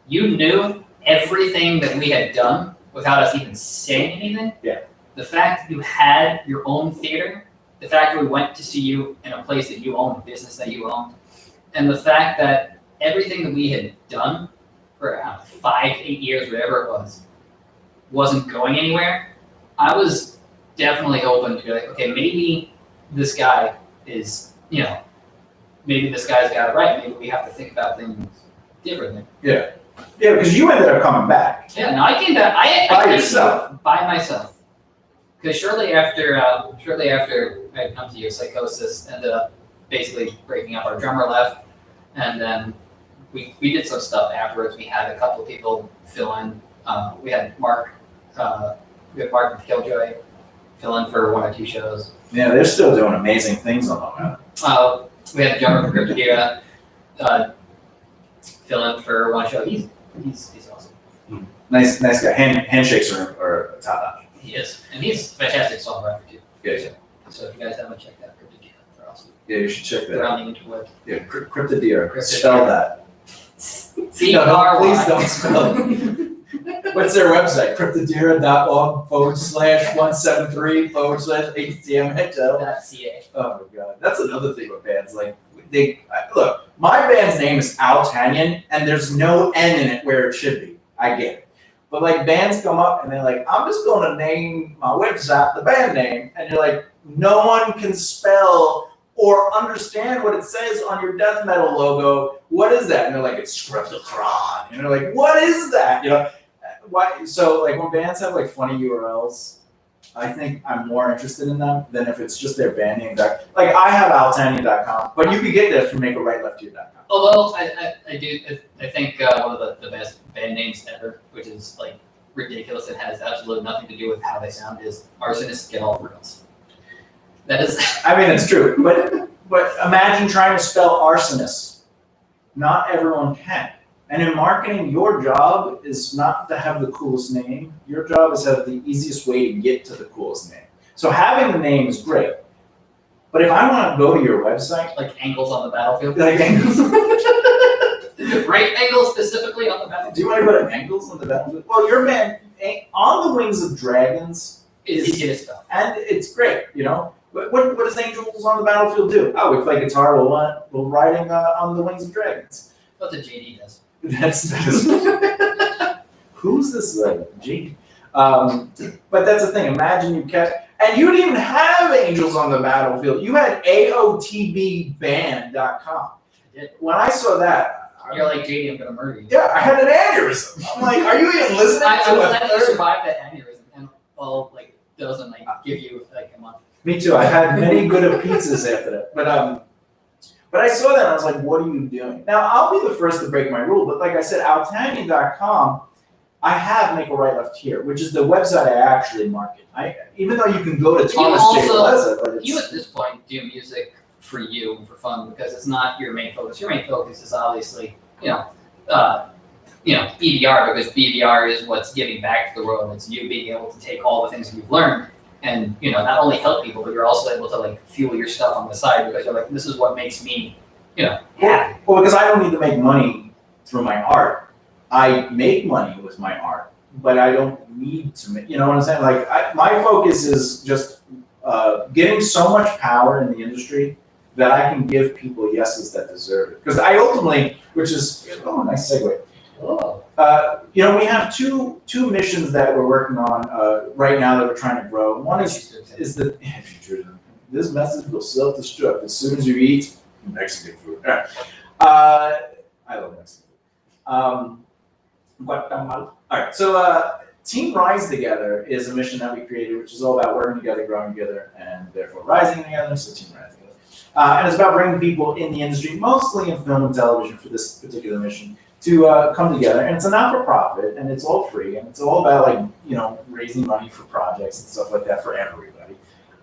S2: you knew everything that we had done without us even saying anything.
S1: Yeah.
S2: The fact that you had your own theater, the fact that we went to see you in a place that you own, a business that you own, and the fact that everything that we had done for 5 to 8 years, whatever it was, wasn't going anywhere. I was definitely open to be like, okay, maybe this guy is, maybe this guy's got it right. Maybe we have to think about things differently.
S1: Yeah, because you ended up coming back.
S2: Yeah, no, I came back. I
S1: By
S2: came
S1: yourself.
S2: by myself. Because shortly after I had come to you, Psychosis ended up basically breaking up. Our drummer left, and then we did some stuff afterwards. We had a couple of people fill in. We had Mark and Killjoy fill in for 1 or 2 shows.
S1: Yeah, they're still doing amazing things on Long Island.
S2: We had the drummer for Cryptodira fill in for 1 show. He's awesome.
S1: Nice guy. Handshakes are top notch.
S2: He is, and he's a fantastic songwriter too.
S1: Yeah.
S2: So if you guys haven't checked out Cryptodira, they're awesome.
S1: Yeah, you should check that
S2: They're
S1: out.
S2: on the interweb.
S1: Yeah, Cryptodira.
S2: Cryptodira.
S1: Spell that.
S2: C-R-Y.
S1: Please don't spell it. What's their website? Cryptodira.org/173/HTML.
S2: .ca.
S1: Oh my god, that's another thing with bands. Like look, my band's name is Altanian, and there's no N in it where it should be. I get it, but like bands come up and they're like, I'm just going to name my website the band name, and you're like, no one can spell or understand what it says on your death metal logo. What is that? And they're like, it's Scriptocron. And they're like, what is that? Why? So like when bands have like funny URLs, I think I'm more interested in them than if it's just their band name. Like I have altania.com, but you can get this from makearightlefthear.com.
S2: Although I think one of the best band names ever, which is like ridiculous and has absolutely nothing to do with how they sound is arsonists get all the girls. That is.
S1: I mean, it's true, but imagine trying to spell arsonist. Not everyone can. And in marketing, your job is not to have the coolest name. Your job is to have the easiest way to get to the coolest name. So having the name is great. But if I want to go to your website,
S2: like angles on the battlefield.
S1: like angles.
S2: Right angles specifically on the battlefield.
S1: Do you want to go to angles on the battlefield? Well, your man, On the Wings of Dragons
S2: Is easy to spell.
S1: and it's great, you know. What does Angels on the Battlefield do? Oh, we play guitar while riding on the Wings of Dragons.
S2: That's what JD does.
S1: That's who's this JD? But that's the thing. Imagine you kept, and you didn't even have Angels on the Battlefield. You had AOTBBand.com. When I saw that,
S2: You're like, JD, I'm gonna murder you.
S1: yeah, I had an aneurysm. I'm like, are you even listening?
S2: I'm
S1: to
S2: glad you
S1: it?
S2: survived that aneurysm and all like doesn't like give you like a month.
S1: Me too. I had many good of pizzas after that. But I saw that and I was like, what are you doing? Now, I'll be the first to break my rule, but like I said, Altanian.com, I have Make a Right Left Here, which is the website I actually market. Even though you can go to Thomas J. Bellezza, but it's...
S2: You at this point do music for you and for fun because it's not your main focus. Your main focus is obviously, BBR, because BBR is what's giving back to the world. It's you being able to take all the things that you've learned and, not only help people, but you're also able to like fuel your stuff on the side because you're like, this is what makes me, happy.
S1: Well, because I don't need to make money through my art. I make money with my art, but I don't need to make, you know what I'm saying? Like, my focus is just getting so much power in the industry that I can give people yeses that deserve it. Because I ultimately, which is, nice segue.
S2: Oh.
S1: We have two missions that we're working on right now that we're trying to grow. One is the this message will self-destruct as soon as you eat Mexican food. All right. I love Mexican food. Guatemala. All right. So Team Rise Together is a mission that we created, which is all about working together, growing together, and therefore rising together. So Team Rise Together. And it's about bringing people in the industry, mostly in film and television for this particular mission, to come together. And it's a not-for-profit, and it's all free, and it's all about, raising money for projects and stuff like that for everybody.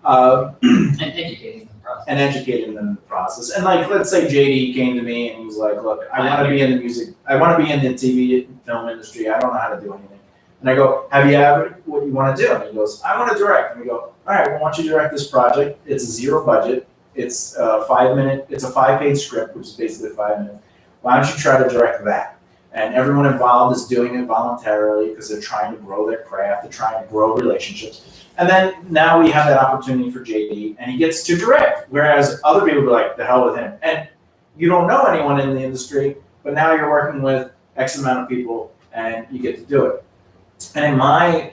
S2: And educating them in the process.
S1: And educating them in the process. And, let's say JD came to me and he was like, look, I want to be in the music, I want to be in the TV and film industry. I don't know how to do anything. And I go, have you ever, what you want to do? And he goes, I want to direct. And we go, all right, well, why don't you direct this project? It's a zero budget. It's a 5-page script, which is basically 5 minutes. Why don't you try to direct that? And everyone involved is doing it voluntarily because they're trying to grow their craft, they're trying to grow relationships. And then now we have that opportunity for JD, and he gets to direct, whereas other people be like, the hell with him. And you don't know anyone in the industry, but now you're working with X amount of people, and you get to do it. And in my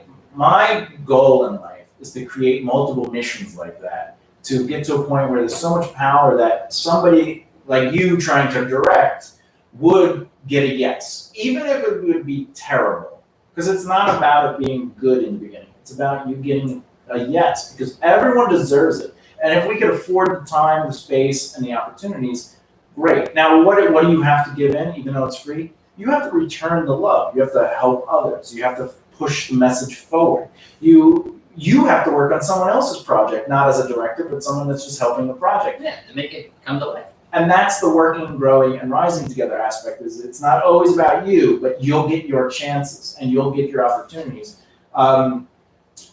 S1: goal in life is to create multiple missions like that, to get to a point where there's so much power that somebody like you trying to direct would get a yes, even if it would be terrible. Because it's not about it being good in the beginning. It's about you getting a yes, because everyone deserves it. And if we could afford the time, the space, and the opportunities, great. Now, what do you have to give in, even though it's free? You have to return the love. You have to help others. You have to push the message forward. You have to work on someone else's project, not as a director, but someone that's just helping the project.
S2: Yeah, to make it come to life.
S1: And that's the working, growing, and rising together aspect. Is it's not always about you, but you'll get your chances and you'll get your opportunities,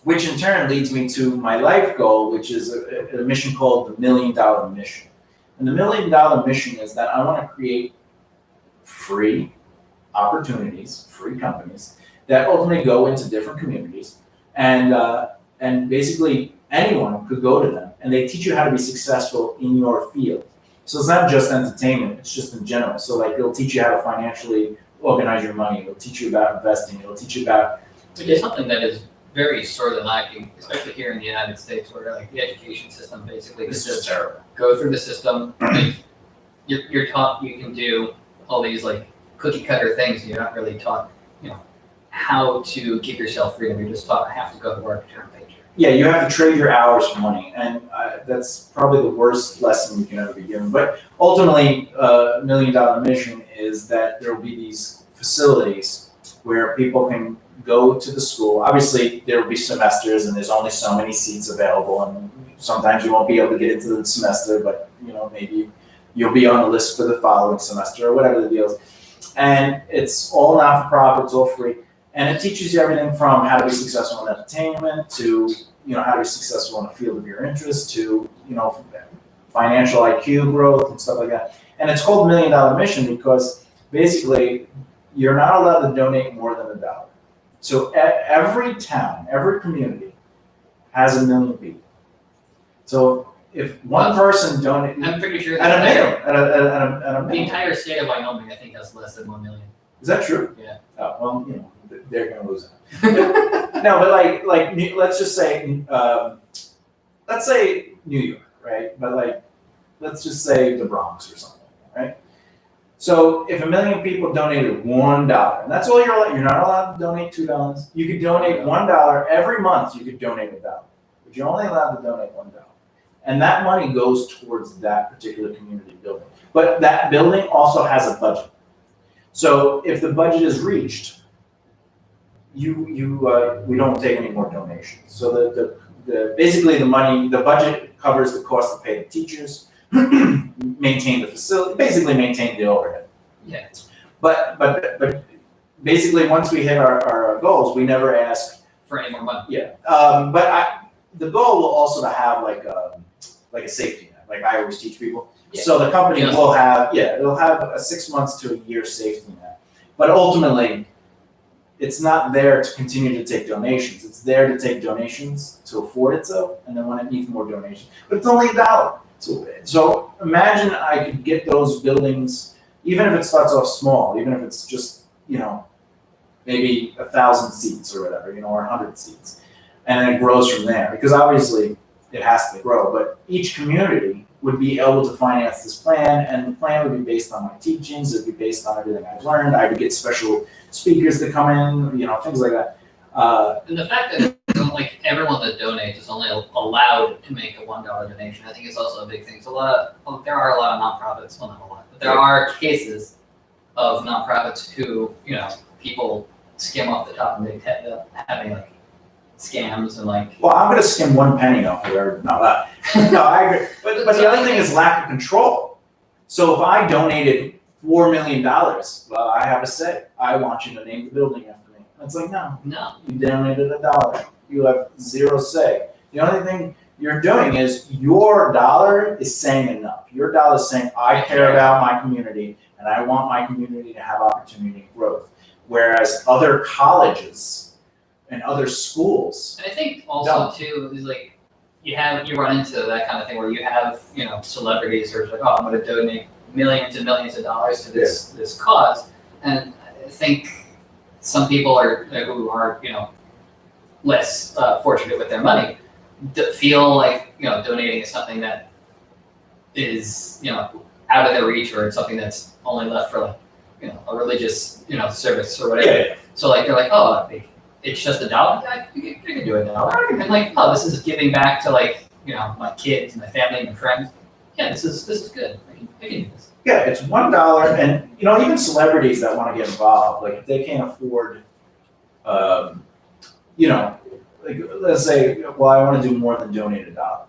S1: which in turn leads me to my life goal, which is a mission called the $1 Million Mission. And the $1 Million Mission is that I want to create free opportunities, free companies that ultimately go into different communities, and basically anyone could go to them, and they teach you how to be successful in your field. So it's not just entertainment, it's just in general. So it'll teach you how to financially organize your money. It'll teach you about investing. It'll teach you about...
S2: Which is something that is very sorely lacking, especially here in the United States, where the education system basically is just
S1: terrible.
S2: Go through the system. You're taught you can do all these cookie cutter things. You're not really taught, how to keep yourself freedom. You're just taught I have to go to work, turn a paycheck.
S1: Yeah, you have to trade your hours for money, and that's probably the worst lesson you can ever be given. But ultimately, $1 Million Mission is that there will be these facilities where people can go to the school. Obviously, there will be semesters, and there's only so many seats available, and sometimes you won't be able to get into the semester, but maybe you'll be on the list for the following semester or whatever the deal is. And it's all not-for-profit, it's all free, and it teaches you everything from how to be successful in entertainment to how to be successful in a field of your interest to financial IQ growth and stuff like that. And it's called $1 Million Mission because basically you're not allowed to donate more than $1. So every town, every community has 1 million people. So if one person donates,
S2: I'm pretty sure
S1: at a minimum,
S2: the entire state of Wyoming, I think, has less than 1 million.
S1: Is that true?
S2: Yeah.
S1: Oh, well, they're gonna lose it. No, but like let's just say, let's say New York, right? But let's just say the Bronx or something, right? So if 1 million people donated $1, and that's all you're not allowed to donate $2. You could donate $1 every month. You could donate $1, but you're only allowed to donate $1, and that money goes towards that particular community building. But that building also has a budget. So if the budget is reached, we don't take any more donations. So basically the budget covers the cost to pay the teachers, maintain the facility, basically maintain the overhead.
S2: Yeah.
S1: But basically once we hit our goals, we never ask
S2: for any more money.
S1: Yeah. The goal will also to have like a safety net, like I always teach people.
S2: Yeah.
S1: So the company will have, it'll have a 6 months to a year safety net. But ultimately, it's not there to continue to take donations. It's there to take donations to afford itself, and then when it needs more donations. But it's only $1. So imagine I could get those buildings, even if it starts off small, even if it's just, maybe 1,000 seats or whatever, or 100 seats. And then it grows from there, because obviously it has to grow, but each community would be able to finance this plan, and the plan would be based on my teachings, it'd be based on everything I've learned, I would get special speakers to come in, things like that.
S2: And the fact that everyone that donates is only allowed to make a $1 donation, I think is also a big thing. So there are a lot of nonprofits, well, not a lot, but there are cases of nonprofits who, people skim off the top and they end up having scams and
S1: Well, I'm going to skim 1 penny off of there. No, I agree. But the other thing is lack of control. So if I donated $4 million, well, I have a say. I want you to name the building after me. It's no. You donated $1. You have zero say. The only thing you're doing is your dollar is saying enough. Your dollar is saying, I care about my community and I want my community to have opportunity and growth. Whereas other colleges and other schools.
S2: And I think also too is you run into that kind of thing where you have celebrities who are I'm going to donate millions and millions of dollars to this cause, and I think some people who are less fortunate with their money feel donating is something that is out of their reach, or it's something that's only left for a religious service or whatever.
S1: Yeah.
S2: So they're it's just $1. Yeah, you can do $1. And this is giving back to my kids, my family, and my friends. Yeah, this is good. I can do this.
S1: Yeah, it's $1, and even celebrities that want to get involved, if they can't afford, let's say, well, I want to do more than donate $1.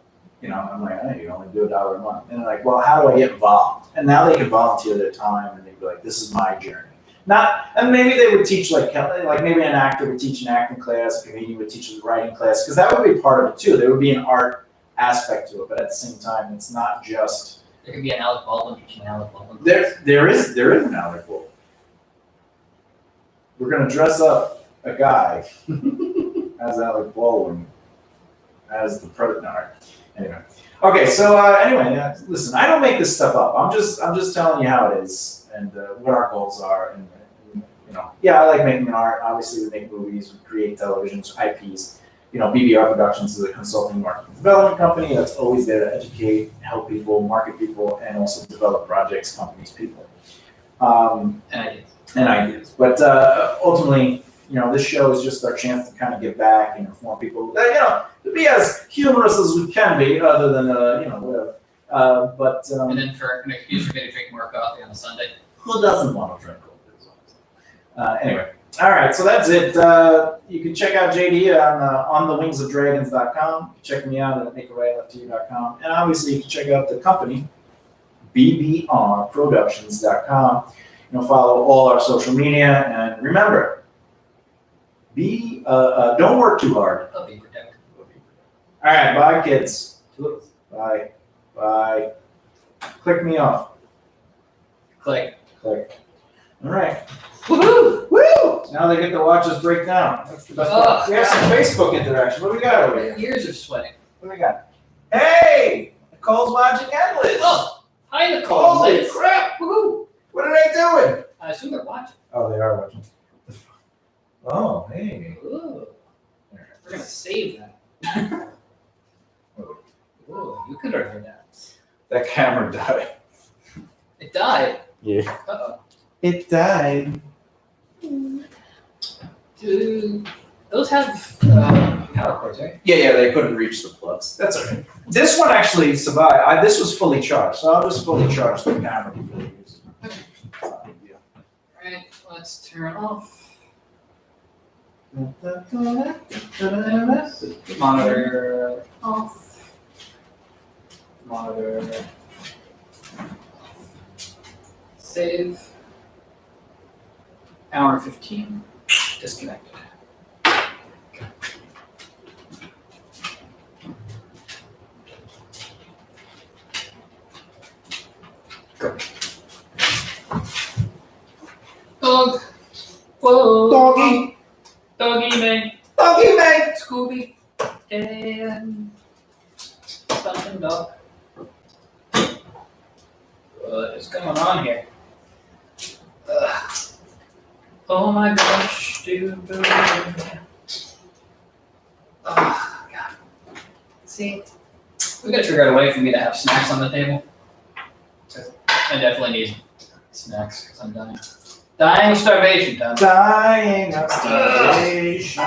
S1: I'm hey, you only do $1 a month, and they're well, how do I get involved? And now they can volunteer their time, and they'd be this is my journey. And maybe they would teach maybe an actor would teach an acting class, a comedian would teach a writing class, because that would be part of it too. There would be an art aspect to it, but at the same time, it's not just.
S2: There could be an Alec Baldwin teaching Alec Baldwin.
S1: There is an Alec Baldwin. We're gonna dress up a guy as Alec Baldwin as the prototype. Anyway, okay. So listen, I don't make this stuff up. I'm just telling you how it is and what our goals are. And I like making art. Obviously, we make movies, we create televisions, IPs. BBR Productions is a consulting marketing development company that's always there to educate, help people, market people, and also develop projects, companies, people,
S2: and ideas.
S1: But ultimately, this show is just our chance to kind of give back and inform people. To be as humorous as we can be, other than whatever. And
S2: then for an excuse for me to drink more coffee on a Sunday.
S1: Who doesn't want to drink coffee? Anyway. All right, so that's it. You can check out JD on thewingsofdragons.com. You can check me out at makeawayLFT.com. And obviously, you can check out the company, BBR Productions.com. Follow all our social media. And remember, don't work too hard.
S2: I'll be protected.
S1: All right, bye, kids. Bye. Bye. Click me off.
S2: Click.
S1: Click. All right.
S2: Woohoo!
S1: Woo! Now they get to watch us break down. That's the best part. We have some Facebook interaction. What do we got over here?
S2: Your ears are sweating.
S1: What do we got? Hey! Nicole's watching Endless.
S2: Oh, hi, Nicole.
S1: Holy
S2: Liz.
S1: crap!
S2: Woohoo!
S1: What are they doing?
S2: I assume they're watching.
S1: Oh, they are watching. Oh, hey.
S2: Ooh. We're gonna save that. Ooh, you could have heard that.
S1: That camera died.
S2: It died.
S1: Yeah.
S2: Uh-oh.
S1: It died.
S2: Dude, those have power cords, right?
S1: Yeah, they couldn't reach the plugs. That's okay. This one actually survived. This was fully charged, so I'll just fully charge the camera before we use it.
S2: Okay.
S1: It's not a big deal.
S2: Alright, let's turn off. Monitor off. Monitor. Save. Hour 15. Disconnected. Go. Dog. Whoa.
S1: Doggy.
S2: Doggy man.
S1: Doggy, man.
S2: Scooby. And something dog. What is going on here? Ugh. Oh my gosh, dude. Oh, God. See, we gotta figure out a way for me to have snacks on the table. I definitely need snacks because I'm dying. Dying of starvation, Tom.
S1: Dying of starvation.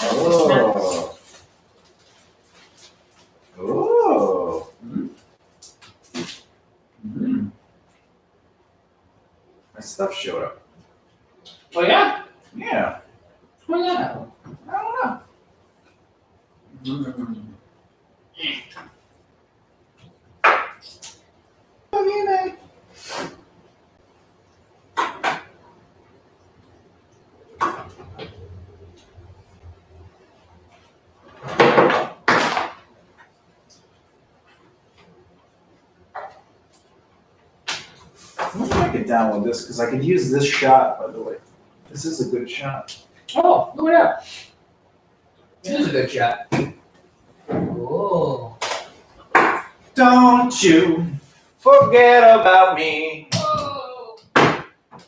S1: Oh. Oh. Mm. My stuff showed up.
S2: Oh yeah?
S1: Yeah.
S2: What's going on?
S1: I don't know. Doggy, man. I wonder if I could download this because I could use this shot, by the way. This is a good shot.
S2: Oh, look at that. This is a good shot. Whoa.
S1: Don't you forget about me.
S2: Whoa.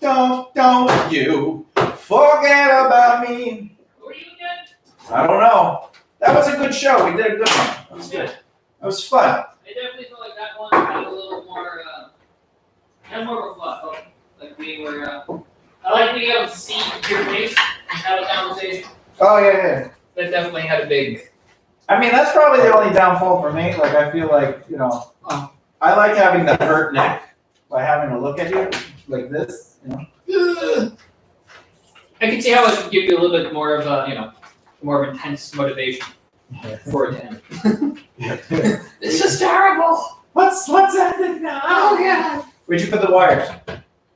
S1: Don't you forget about me.
S2: What are you again?
S1: I don't know. That was a good show. We did a good one. That was good. That was fun.
S2: I definitely felt like that one had a little more, had more of a fluff. Like we were, I like being able to see your face and have a conversation.
S1: Oh, yeah.
S2: That definitely had a big.
S1: I mean, that's probably the only downfall for me. Like, I feel like, I like having the hurt neck by having to look at you like this,
S2: I can see how it would give you a little bit more of a, more of intense motivation for it to end. This is terrible.
S1: What's happening now?
S2: Oh, God.
S1: Where'd you put the wires?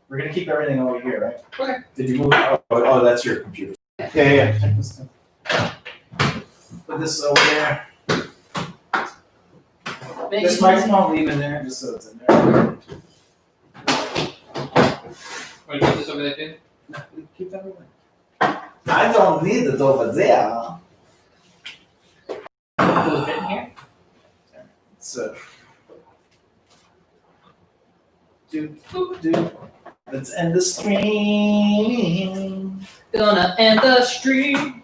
S1: We're gonna keep everything over here, right?
S2: Okay.
S1: Did you move? Oh, that's your computer. Yeah. Check this out. Put this over there. This microphone, leave in there, just so it's in there.
S2: Want to put this over there too?
S1: No, keep that over there. I don't need it over there.
S2: Will it fit in here?
S1: It's do. Let's end the stream.
S2: Gonna end the stream.